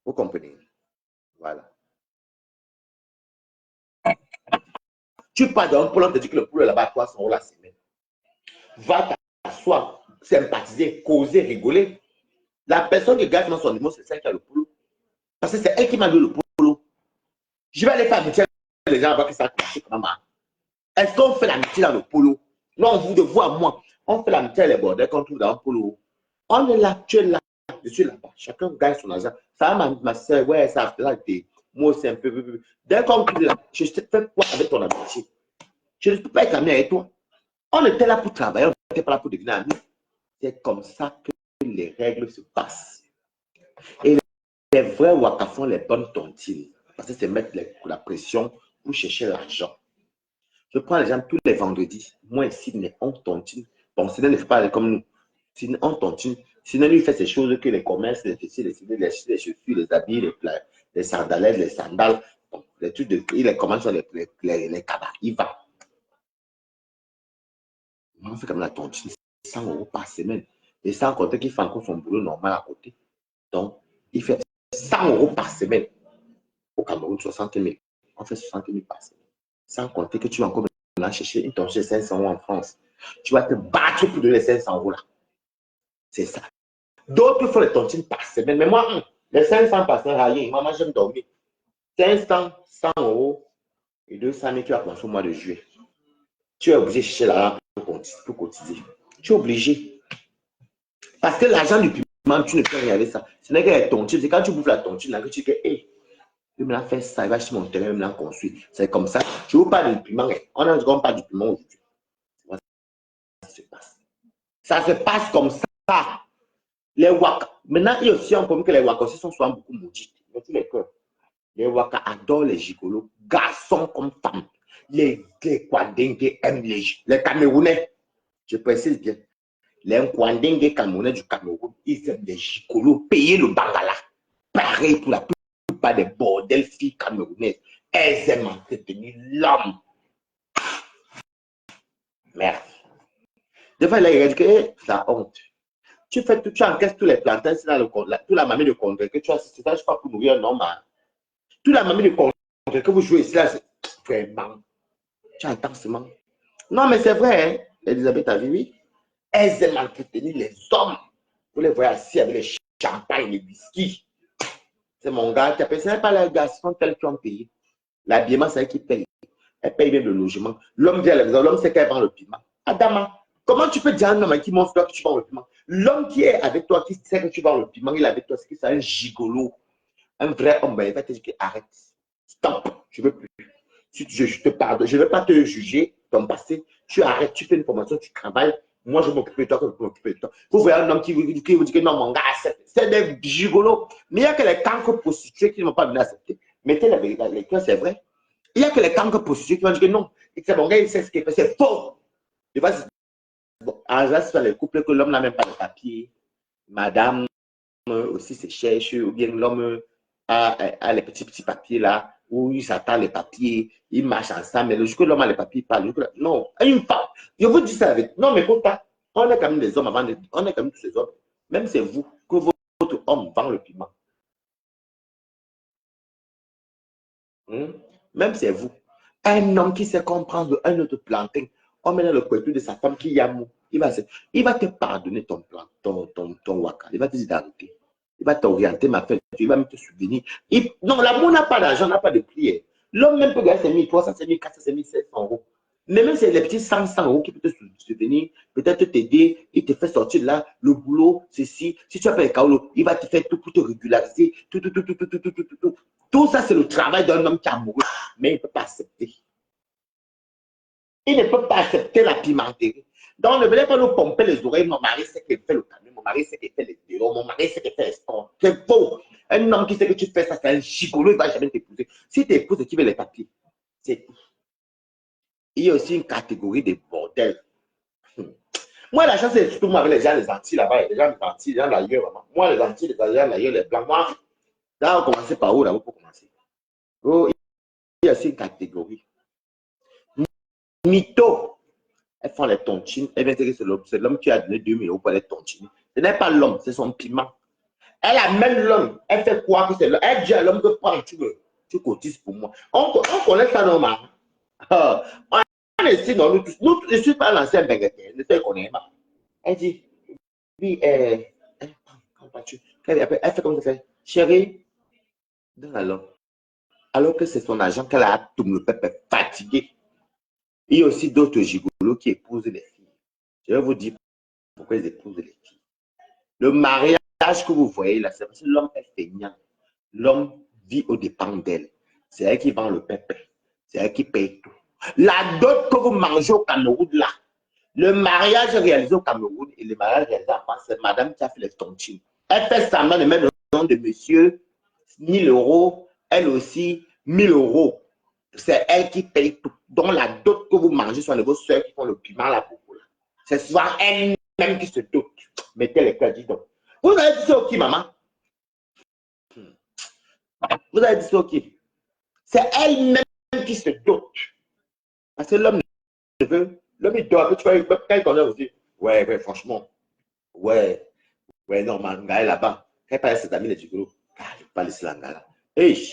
Vous comprenez? Voilà. Tu pars dans un pôle, on te dit que le pôle là-bas, 300 € la semaine. Va t'asseoir, sympathiser, causer, rigoler. La personne qui garde dans son numéro, c'est celle qui a le pôle. Parce que c'est elle qui m'a donné le pôle. Je vais aller faire amitié avec les gens là-bas qui savent classer comme moi. Est-ce qu'on fait l'amitié dans le polo? Non, vous de vous à moi. On fait l'amitié avec les bordels qu'on trouve dans le polo. On est là, tu es là, je suis là-bas. Chacun gagne son argent. Ça, ma soeur, ouais, ça a été. Moi, c'est un peu. Dès qu'on est là, je te fais quoi avec ton amitié? Je ne peux pas être ami avec toi. On était là pour travailler, on n'était pas là pour devenir amis. C'est comme ça que les règles se passent. Et les vrais Waka font les bonnes tontines. Parce que c'est mettre la pression pour chercher l'argent. Je prends les gens tous les vendredis. Moi, Sydney, on tontine. Bon, Sydney ne fait pas comme nous. Sydney, on tontine. Sydney, lui, fait ces choses que les commerces, les chaussures, les habits, les sandalettes, les sandales. Bon, les trucs il commande sur les cabas. Il va. On fait comme la tontine. 100 € par semaine. Et sans compter qu'il fait encore son boulot normal à côté. Donc, il fait 100 € par semaine. Au Cameroun, 60 000. On fait 60 000 par semaine. Sans compter que tu vas encore chercher une tontine 500 € en France. Tu vas te battre pour donner les 500 € là. C'est ça. D'autres font les tontines par semaine. Mais moi, les 500 par semaine, rien. Maman, j'aime dormir. 500, 100 € et 200 000, tu vas commencer au mois de juillet. Tu es obligé de chercher l'argent pour cotiser. Tu es obligé. Parce que l'argent du piment, tu ne peux rien avec ça. Ce n'est que les tontines. C'est quand tu bouffes la tontine, là, que tu dis que, hey, il me l'a fait ça, il va acheter mon terrain, il me l'a construit. C'est comme ça. Je vous parle du piment. On a dit pas du piment aujourd'hui. Ça se passe. Ça se passe comme ça. Les Waka. Maintenant, il y a aussi un problème que les Waka aussi sont souvent beaucoup maudits. Dans tous les cas, les Waka adorent les gigolos, garçons comme femmes. Les Kwandengue aiment les Camerounais. Je précise bien. Les Kwandengue Camerounais du Cameroun, ils aiment les gigolos. Payer le bangala. Pareil pour la plupart des bordels filles camerounaises. Elles aiment entretenir l'homme. Merde. Des fois, il a dit que la honte. Tu fais tout, tu encaisses tous les plantains, c'est dans toute la mamie de congrès que tu as, c'est ça, je crois, pour nourrir un homme. Hein. Toute la mamie de congrès que vous jouez ici, là, c'est vraiment. Tu entends seulement. Non, mais c'est vrai, hein, Elisabeth a vu, oui. Elles aiment entretenir les hommes. Vous les voyez assis avec les champagnes, les whisky. C'est mon gars qui a payé. Ce n'est pas les gars, ce sont tels qui ont payé. L'habillement, c'est elle qui paye. Elle paye bien le logement. L'homme dit à l'exemple, l'homme sait qu'elle vend le piment. Adama, comment tu peux dire à un homme qui montre toi que tu vends le piment? L'homme qui est avec toi, qui sait que tu vends le piment, il est avec toi, c'est un gigolo. Un vrai homme, ben, il va te dire que arrête. Stop, je ne veux plus. Si je te pardonne, je ne vais pas te juger ton passé. Tu arrêtes, tu fais une formation, tu travailles. Moi, je m'occupe de toi, je m'occupe de toi. Vous voyez un homme qui vous dit que non, mon gars, c'est des gigolos. Mais il n'y a que les cancres prostituées qui ne vont pas venir accepter. Mettez la vérité, les cœurs, c'est vrai. Il n'y a que les cancres prostituées qui vont dire que non. C'est mon gars, il sait ce qu'il fait. C'est faux. Il va se bon, en général, c'est les couples que l'homme n'a même pas de papier. Madame aussi se cherche, ou bien l'homme a les petits papiers là, où il s'attend les papiers, il marche ensemble, mais le jour que l'homme a les papiers, il parle. Non, une femme. Je vous dis ça avec. Non, mais pourtant, on est quand même des hommes avant, on est quand même tous ces hommes. Même c'est vous que votre homme vend le piment. Même c'est vous. Un homme qui sait comprendre un autre plantain, on met dans le couteau de sa femme qui y a mou. Il va te pardonner ton plan, ton waka. Il va te dire d'arrêter. Il va t'orienter, ma fête. Il va même te souvenir. Non, l'amour n'a pas d'argent, n'a pas de prière. L'homme même peut gagner ses 1300, ses 1400, ses 1500 euros. Mais même c'est les petits 100 euros qui peuvent te souvenir, peut-être t'aider, il te fait sortir de là, le boulot, ceci. Si tu appelles Kaolo, il va te faire tout pour te régulariser, tout. Tout ça, c'est le travail d'un homme qui est amoureux, mais il ne peut pas accepter. Il ne peut pas accepter la pimenterie. Donc, ne venez pas nous pomper les oreilles. Mon mari sait qu'il fait le camion, mon mari sait qu'il fait les bureaux, mon mari sait qu'il fait les sports. C'est faux. Un homme qui sait que tu fais ça, c'est un gigolo, il ne va jamais t'épouser. Si tu épouses, tu veux les papiers. C'est tout. Il y a aussi une catégorie de bordel. Moi, la chance, c'est surtout moi avec les gens, les Antilles là-bas, il y a des gens des Antilles, des gens d'ailleurs, vraiment. Moi, les Antilles, les gens d'ailleurs, les Blancs, moi, là, on commence par où, là, pour commencer? Oh, il y a aussi une catégorie. Mytho, elles font les tontines. Elles viennent dire que c'est l'homme qui a donné 2000 euros pour les tontines. Ce n'est pas l'homme, c'est son piment. Elle amène l'homme. Elle fait croire que c'est l'homme. Elle dit à l'homme que prends, tu cotises pour moi. On connaît ça normalement. On est ici, non, nous, je ne suis pas l'ancien bégueté. Je ne connais pas. Elle dit, oui, elle fait comme ça. Fait, chérie, donne la langue. Alors que c'est son agent qu'elle a tout le peuple fatigué. Il y a aussi d'autres gigolos qui épousent les filles. Je vais vous dire pourquoi ils épousent les filles. Le mariage que vous voyez là, c'est parce que l'homme est feignant. L'homme vit aux dépens d'elle. C'est elle qui vend le pépé. C'est elle qui paye tout. La dot que vous mangez au Cameroun là, le mariage réalisé au Cameroun et le mariage réalisé en France, c'est madame qui a fait les tontines. Elle fait semblant de mettre le nom de monsieur 1000 euros, elle aussi 1000 euros. C'est elle qui paye tout. Donc la dot que vous mangez sont vos soeurs qui font le piment là pour vous. C'est souvent elle-même qui se dote. Mettez les cœurs, dis donc. Vous avez dit ça au qui, maman? Vous avez dit ça au qui? C'est elle-même qui se dote. Parce que l'homme ne veut. L'homme il dort. Tu vois, quand il connaît aussi. Ouais, franchement. Ouais, non, Manga est là-bas. Quand il parle à ses amis, les gigolos. Ah, je ne peux pas laisser la là. Hey,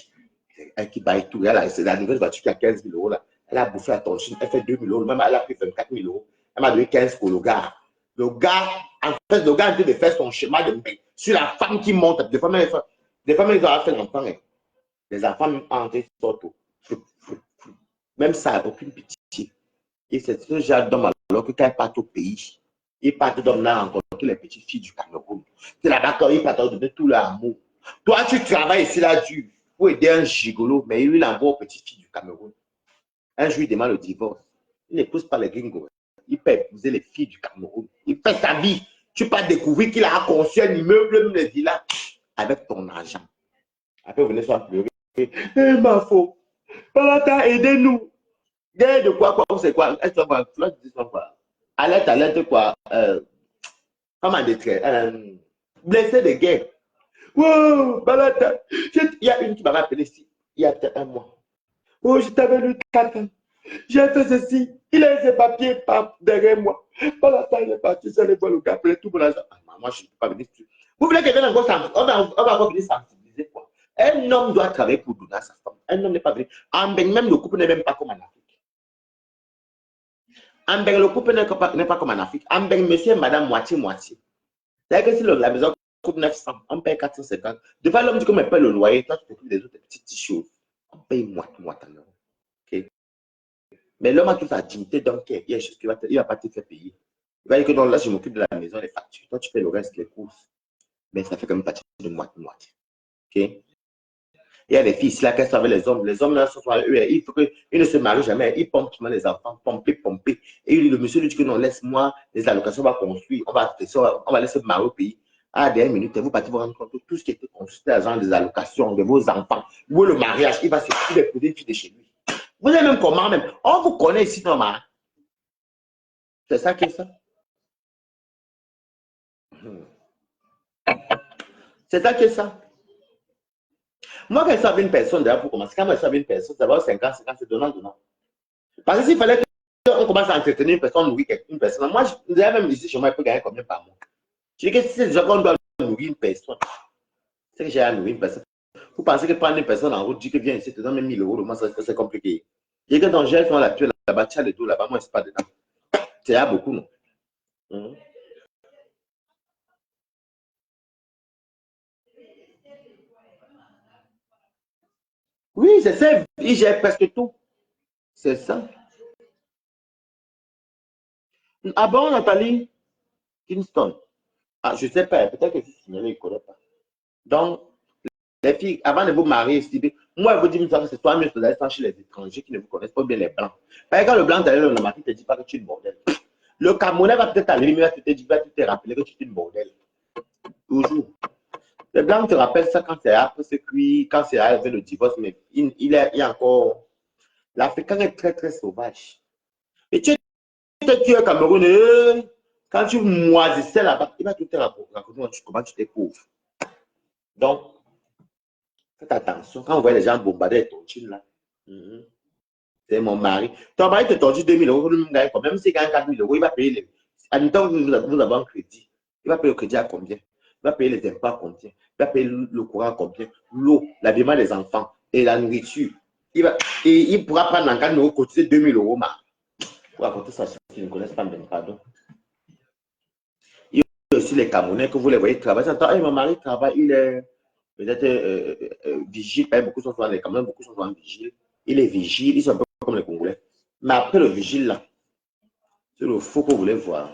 elle qui baille tout. C'est la nouvelle voiture qui a 15 000 euros là. Elle a bouffé à ton chine. Elle fait 2 000 euros. Même elle a pris 24 000 euros. Elle m'a donné 15 pour le gars. Le gars, en fait, le gars est en train de faire son schéma de mec sur la femme qui monte. Des femmes, ils ont fait l'enfant. Les enfants entrent, sortent. Même ça, aucune pitié. Et c'est ce genre d'homme alors que quand ils partent au pays, ils partent d'hommes là rencontrer les petites filles du Cameroun. C'est là-bas quand ils partent donner tout leur amour. Toi, tu travailles ici là dur pour aider un gigolo, mais lui, il envoie aux petites filles du Cameroun. Un jour, il demande le divorce. Il n'épouse pas les gringos. Il peut épouser les filles du Cameroun. Il fait sa vie. Tu peux découvrir qu'il a conçu un immeuble, même les villas, avec ton argent. Après, vous venez soit pleurer. Eh, ma faute. Palata, aidez-nous. De quoi, c'est quoi? Est-ce que quoi? Alerte, quoi? Comment détruire? Blessé de guerre. Wow, Balata. Il y a une qui m'a appelé ici, il y a peut-être un mois. Oh, je t'avais lu 4 ans. J'ai fait ceci. Il a ses papiers derrière moi. Balata, il est parti, ça les voit le gars, tout pour l'argent. Moi, je ne peux pas venir. Vous voulez quelqu'un encore on va encore venir sensibiliser quoi? Un homme doit travailler pour donner à sa femme. Un homme n'est pas venu. Même le couple n'est même pas comme en Afrique. Le couple n'est pas comme en Afrique. Monsieur et madame moitié-moitié. C'est-à-dire que si la maison coûte 900, on paye 450. Devant l'homme dit qu'on me paye le loyer, toi tu t'occupes des autres petites choses. On paye moite en euros. Okay? Mais l'homme a toute la dignité, donc il y a des choses qu'il va, il va pas te faire payer. Il va dire que donc, là, je m'occupe de la maison, les factures. Toi, tu payes le reste, les courses. Mais ça fait quand même partie de moite. Okay? Il y a des filles ici là qui sont avec les hommes. Les hommes là sont avec eux. Il faut qu'ils ne se marient jamais. Ils pompent les enfants, pomper. Et le monsieur lui dit que non, laisse-moi, les allocations, on va construire, on va laisser marier au pays. À la dernière minute, vous partez vous rendre compte que tout ce qui était construit, c'était l'argent des allocations de vos enfants. Ou le mariage, il va se trouver pour des filles de chez lui. Vous avez même comment même? On vous connaît ici, normal. C'est ça qui est ça. C'est ça qui est ça. Moi, quand je suis avec une personne, d'ailleurs, pour commencer, quand je suis avec une personne, ça va 5 ans, c'est donnant. Parce que s'il fallait qu'on commence à entretenir une personne, nourrir une personne, moi, déjà même ici, chez moi, il peut gagner combien par mois? Je dis que si c'est déjà qu'on doit nourrir une personne, c'est que j'ai à nourrir une personne. Vous pensez que prendre une personne en route, dit que viens ici, te donne même 1000 euros, le mois, c'est compliqué. Et que dans gel, la tuile là-bas, tu as le dos là-bas, moi, c'est pas dedans. C'est à beaucoup, non? Oui, c'est ça. Il gère presque tout. C'est ça. Ah bon, Nathalie Kingston? Ah, je ne sais pas. Peut-être que je suis signalé, il ne connaît pas. Donc, les filles, avant de vous marier, moi, je vous dis que c'est toi mieux d'aller chez les étrangers qui ne vous connaissent pas bien les blancs. Parce que quand le blanc d'aller le mari ne te dit pas que tu es une bordel. Le Camerounais va peut-être arriver, mais il va te rappeler que tu es une bordel. Toujours. Les blancs te rappellent ça quand c'est après c'est cuit, quand c'est arrivé le divorce, mais il y a encore. L'Africain est très, très sauvage. Et tu es Camerounais, quand tu moisissais là-bas, il va tout te raconter comment tu t'es pauvre. Donc, faites attention. Quand vous voyez les gens bombarder les tontines là, c'est mon mari. Ton mari te torture 2000 euros, même s'il gagne 4000 euros, il va payer les. Admettons que vous avez un crédit. Il va payer le crédit à combien? Il va payer les impôts à combien? Il va payer le courant à combien? L'eau, l'habillement des enfants et la nourriture. Il pourra prendre en 4 euros, cotiser 2000 euros. Pour raconter ça, ceux qui ne connaissent pas, même pardon. Il y a aussi les Camerounais que vous les voyez travailler. Hey, mon mari travaille, il est peut-être vigile. Beaucoup sont souvent les Camerounais, beaucoup sont souvent vigiles. Il est vigile, ils sont un peu comme les Congolais. Mais après le vigile, là, c'est le faux que vous voulez voir.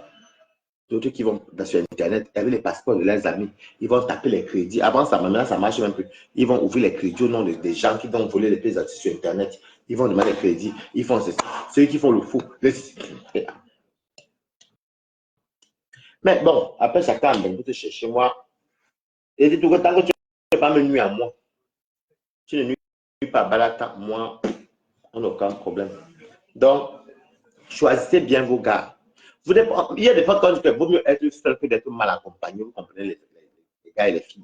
D'autres qui vont sur Internet avec les passeports de leurs amis, ils vont taper les crédits. Avant ça, maintenant, ça marche même plus. Ils vont ouvrir les crédits au nom des gens qui vont voler les pièces sur Internet. Ils vont demander les crédits. Ils font ceci. Ceux qui font le faux. Mais bon, après chacun, vous te cherchez moi. Et dis tout tant que tu ne peux pas me nuire à moi. Tu ne nuis pas à Balata, moi, on n'a aucun problème. Donc, choisissez bien vos gars. Il y a des fois quand il vaut mieux être seul que d'être mal accompagné. Vous comprenez les gars et les filles.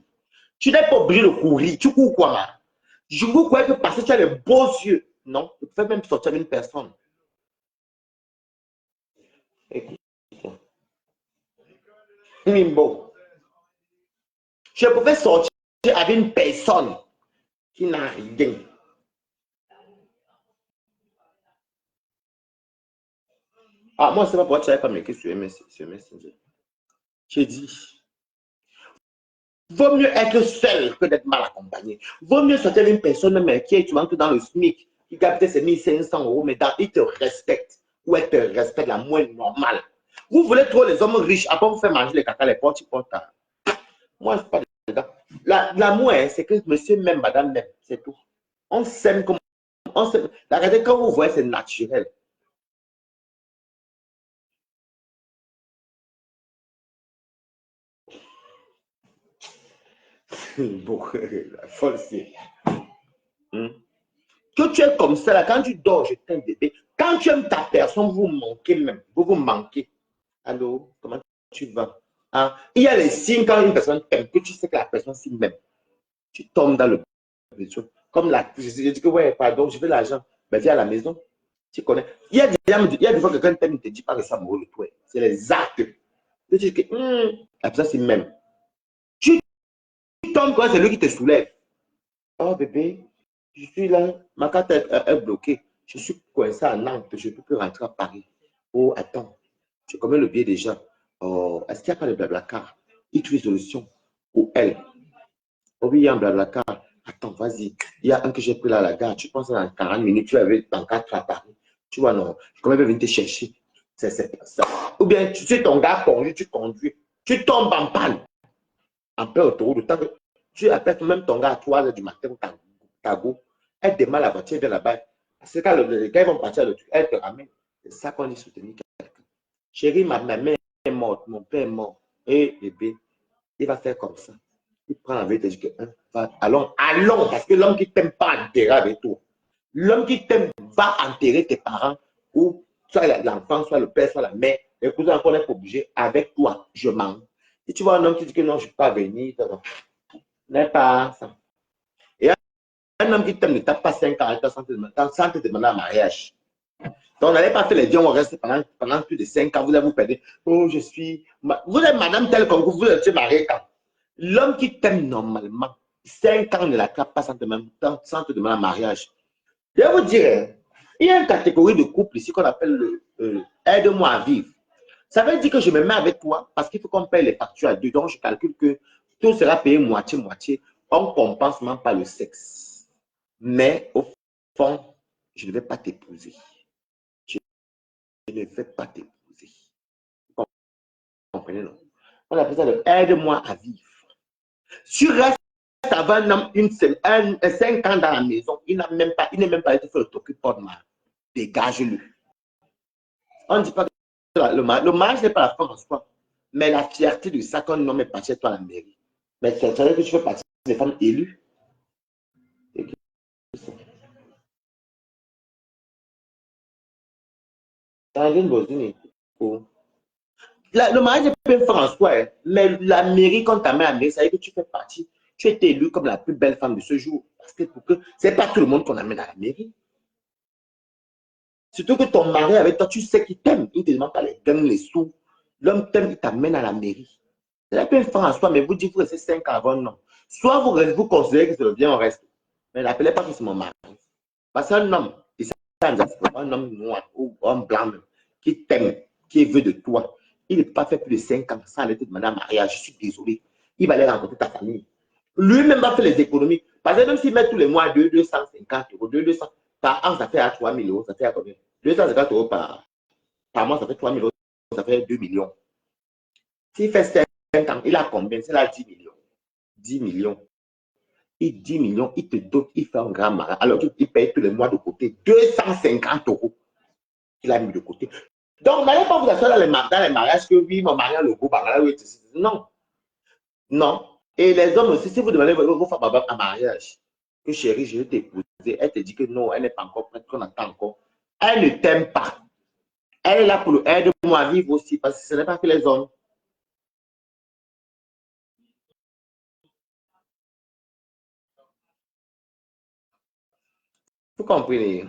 Tu n'es pas obligé de courir. Tu cours quoi, là? Je vous crois que parce que tu as les beaux yeux. Non, tu peux même sortir avec une personne. Écoute. Mimbo. Je pouvais sortir avec une personne qui n'a rien. Ah, moi, c'est pas pourquoi tu n'avais pas m'écrit sur Messenger. J'ai dit, vaut mieux être seul que d'être mal accompagné. Vaut mieux sortir avec une personne même qui est dans le SMIC, qui gagne peut-être ses 1500 euros, mais il te respecte. Ou elle te respecte la moins normale. Vous voulez trop les hommes riches, après vous faire manger les caca, les portes, moi, c'est pas des gars. L'amour, c'est que monsieur même, madame même, c'est tout. On s'aime comme on s'aime. Regardez, quand vous voyez, c'est naturel. Bon, la folle, c'est. Que tu es comme ça, là, quand tu dors, je t'aime bébé. Quand tu aimes ta personne, vous manquez même. Vous manquez. Allô, comment tu vas? Ah, il y a les signes quand une personne t'aime, que tu sais que la personne s'aime même. Tu tombes dans le besoin. Comme la. Je dis que, ouais, pardon, je veux l'argent. Mais viens à la maison. Tu connais. Il y a des fois que quelqu'un t'aime, ne te dit pas que ça amoureux de toi. C'est les actes. Tu dis que, la personne s'aime même. Tu tombes quand c'est lui qui te soulève. Oh, bébé. Je suis là, ma carte est bloquée. Je suis coincé à Nantes, je ne peux plus rentrer à Paris. Oh, attends, j'ai combien le billet déjà? Oh, est-ce qu'il n'y a pas de blabla car? Il trouve une solution. ou elle. Oh oui, il y a un blablacar. Attends, vas-y. Il y a un que j'ai pris là à la gare. Tu penses dans 40 minutes, tu avais dans 4 à Paris. Tu vois, non. Comment elle va venir te chercher? C'est pas ça. Ou bien, tu sais, ton gars conduit, tu conduis. Tu tombes en panne. En plein autoroute. Le temps que tu appelles même ton gars à 3 h du matin, ta go. Elle démarre la voiture, elle vient là-bas. Parce que quand ils vont partir, elle te ramène. C'est ça qu'on dit soutenir quelqu'un. Chérie, ma mère est morte, mon père est mort. Et bébé, il va faire comme ça. Il prend la vie et te dit que allons, parce que l'homme qui t'aime pas enterrer avec toi. L'homme qui t'aime va enterrer tes parents, ou soit l'enfant, soit le père, soit la mère. Les cousins encore n'est pas obligé avec toi. Je mens. Si tu vois un homme qui dit que non, je ne peux pas venir, n'est pas ça. Et un homme qui t'aime ne tape pas 5 ans sans te demander un mariage. Donc, on n'allait pas faire les dions, on reste pendant plus de 5 ans, vous allez vous perdre. Oh, je suis. Vous êtes madame telle comme vous êtes marié quand? L'homme qui t'aime normalement, 5 ans ne la tape pas sans te demander un mariage. Je vais vous dire, il y a une catégorie de couple ici qu'on appelle le aide-moi à vivre. Ça veut dire que je me mets avec toi parce qu'il faut qu'on paye les factures à deux. Donc, je calcule que tout sera payé moitié-moitié. On ne compense même pas le sexe. Mais au fond, je ne vais pas t'épouser. Je ne vais pas t'épouser. Vous comprenez, non? On appelle ça le aide-moi à vivre. Tu restes avec un homme 5 ans dans la maison, il n'est même pas été fait le toque-porte. Dégage-le. On ne dit pas que le mariage n'est pas la femme en soi, mais la fierté de ça qu'un homme est parti chez toi à la mairie. Mais ça veut dire que tu fais partie des femmes élues. Le mariage n'est pas une femme en soi, hein, mais la mairie, quand tu amènes à la mairie, ça veut dire que tu fais partie. Tu es élue comme la plus belle femme de ce jour. Parce que ce n'est pas tout le monde qu'on amène à la mairie. Surtout que ton mari avec toi, tu sais qu'il t'aime. Il ne te demande pas les gains, les sous. L'homme t'aime, il t'amène à la mairie. C'est un peu une femme en soi, mais vous dites que vous restez 5 ans avant, non. Soit vous considérez que c'est le bien, on reste. Mais n'appelez pas que c'est mon mari. Parce qu'un homme, un homme noir ou un blanc même, qui t'aime, qui veut de toi, il ne peut pas faire plus de 5 ans sans aller te demander un mariage. Je suis désolé. Il va aller rencontrer ta famille. Lui-même va faire les économies. Parce que même s'il met tous les mois 250 euros, 200, par an, ça fait à 3 000 euros. Ça fait à combien? 250 euros par mois, ça fait 3 000 euros. Ça fait 2 millions. S'il fait 5 ans, il a combien? C'est là 10 millions. 10 millions. Et 10 millions, il te dote, il fait un grand mariage. Alors qu'il paye tous les mois de côté 250 euros qu'il a mis de côté. Donc, n'allez pas vous asseoir dans les mariages que oui, mon mari a le beau mariage. Non. Non. Et les hommes aussi, si vous demandez vos femmes un mariage, que chérie, je vais t'épouser, elle te dit que non, elle n'est pas encore prête, qu'on attend encore. Elle ne t'aime pas. Elle est là pour aider-moi à vivre aussi, parce que ce n'est pas que les hommes. Vous comprenez?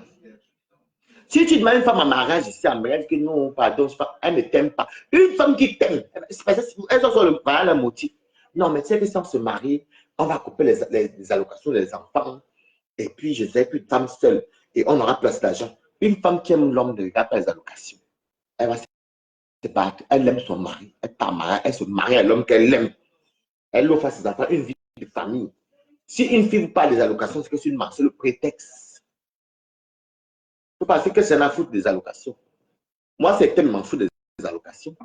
Si tu demandes une femme en mariage ici, en mariage, que non, pardon, elle ne t'aime pas. Une femme qui t'aime, elles sont sur le motif. Non, mais tu sais que si on se marie, on va couper les allocations des enfants. Et puis, je sais qu'une femme seule, et on aura plus d'argent. Une femme qui aime l'homme ne regarde pas les allocations. Elle va se battre. Elle aime son mari. Elle part mariée. Elle se marie à l'homme qu'elle aime. Elle offre à ses enfants une vie de famille. Si une fille vous parle des allocations, c'est que c'est une marque, c'est le prétexte. Vous pensez que c'est la faute des allocations. Moi, c'est tellement fou des allocations.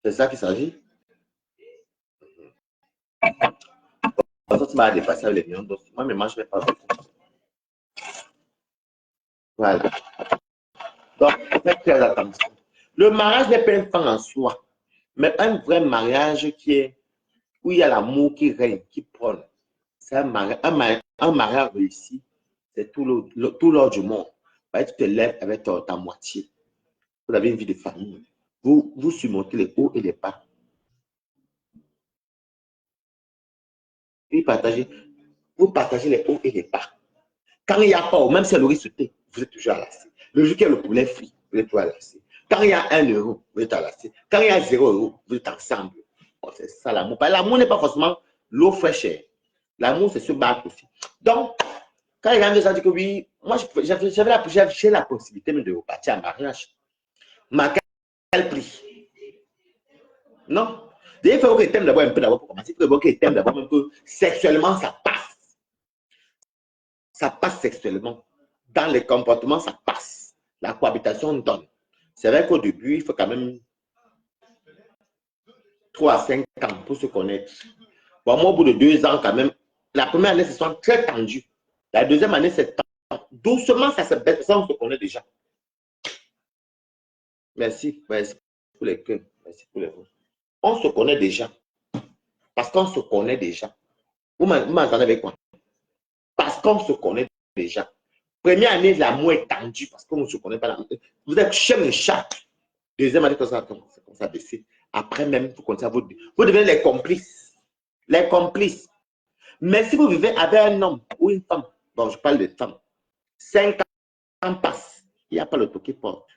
C'est ça qu'il s'agit. Ça, tu m'as dépassé avec les millions d'autres. Moi, mais moi, je ne vais pas avec ça. Voilà. Donc, faites très attention. Le mariage n'est pas une fin en soi, mais un vrai mariage où il y a l'amour qui règne, qui prône. C'est un mariage réussi. C'est tout l'or du monde. Tu te lèves avec ta moitié. Vous avez une vie de famille. Vous surmontez les hauts et les bas. Vous partagez les hauts et les bas. Quand il n'y a pas, même si elle aurait sauté, vous êtes toujours à l'assiette. Le jour qu'il y a le poulet frit, vous êtes toujours à l'assiette. Quand il y a 1 euro, vous êtes à l'assiette. Quand il y a 0 euro, vous êtes ensemble. Oh, c'est ça l'amour. L'amour n'est pas forcément l'eau fraîche. L'amour, c'est se battre aussi. Donc, quand il y a des gens qui disent que oui, moi, j'ai la possibilité de repartir en mariage. Mais à quel prix? Non. Il faut que tu aimes d'abord un peu d'abord pour commencer. Il faut que tu aimes d'abord un peu sexuellement, ça passe. Ça passe sexuellement. Dans les comportements, ça passe. La cohabitation donne. C'est vrai qu'au début, il faut quand même 3 à 5 ans pour se connaître. Bon, moi, au bout de 2 ans, quand même, la première année, c'est très tendu. La deuxième année, c'est tendu. Doucement, ça se baisse. Ça, on se connaît déjà. Merci. Merci pour les cœurs. Merci pour les voix. On se connaît déjà. Parce qu'on se connaît déjà. Vous m'entendez avec moi? Parce qu'on se connaît déjà. Première année, l'amour est tendu parce qu'on ne se connaît pas. Vous êtes chien et chat. Deuxième année, ça commence à baisser. Après même, vous commencez à vous devenez les complices. Les complices. Mais si vous vivez avec un homme ou une femme, bon, je parle de femmes, 5 ans passent, il n'y a pas le tour qui porte.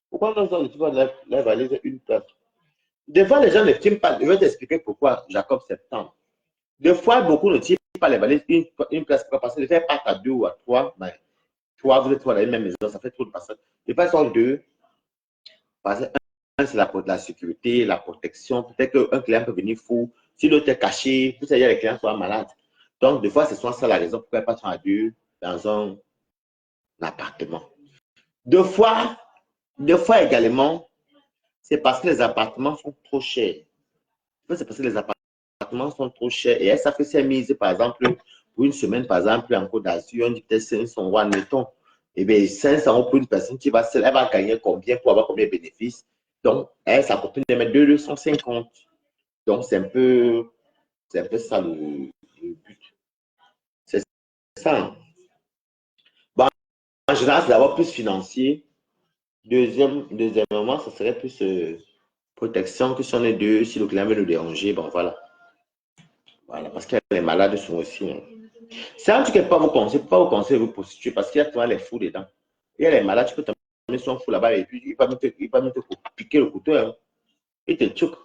Pourquoi nous avons la valise une place? Des fois, les gens ne tiennent pas. Je vais t'expliquer pourquoi Jacob septembre. Des fois, beaucoup ne tirent pas les valises une place parce que de faire part à 2 ou à 3, mais 3, vous êtes dans la même maison, ça fait trop de personnes. Des fois, ils sont 2. Parce que un, c'est la sécurité, la protection. Peut-être qu'un client peut venir fou. Si l'autre est caché, peut-être que les clients soient malades. Donc, des fois, c'est soit ça la raison pourquoi ils passent à 2 dans un appartement. Deux fois également, c'est parce que les appartements sont trop chers. C'est parce que les appartements sont trop chers. Et ça fait ses mises, par exemple, pour une semaine, par exemple, en Côte d'Azur, on dit peut-être 500 euros, admettons. Eh bien, 500 euros pour une personne qui va seule, elle va gagner combien pour avoir combien de bénéfices? Donc, elle, ça coûte de mettre 250. Donc, c'est un peu ça le but. C'est ça. Hein. Bon, en général, c'est d'abord plus financier. Deuxièmement, ça serait plus protection que si on est deux, si le client veut nous déranger, bon voilà. Voilà, parce que les malades sont aussi. Hein. C'est un truc qui n'est pas vos conseils, de vous prostituer parce qu'il y a toujours les fous dedans. Il y a les malades, tu peux t'amener son fou là-bas et puis il va me te piquer le couteau. Hein. Il te tchouk.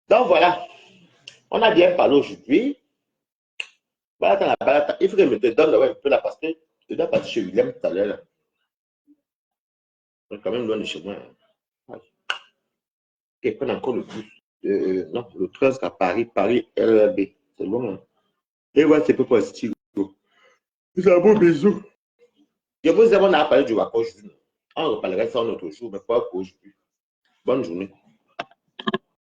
Donc voilà, on a bien parlé aujourd'hui. Voilà, il faut que je me te donne un peu là parce que je dois partir chez William tout à l'heure. On est quand même loin de chez moi. Hein. Ok, prends encore le bus. Non, le 13 à Paris LB. C'est loin. Hein. Et ouais, c'est peu positif. C'est un beau bisou. Je vous ai parlé du Wako aujourd'hui. On reparlera ça un autre jour, mais pas aujourd'hui. Bonne journée.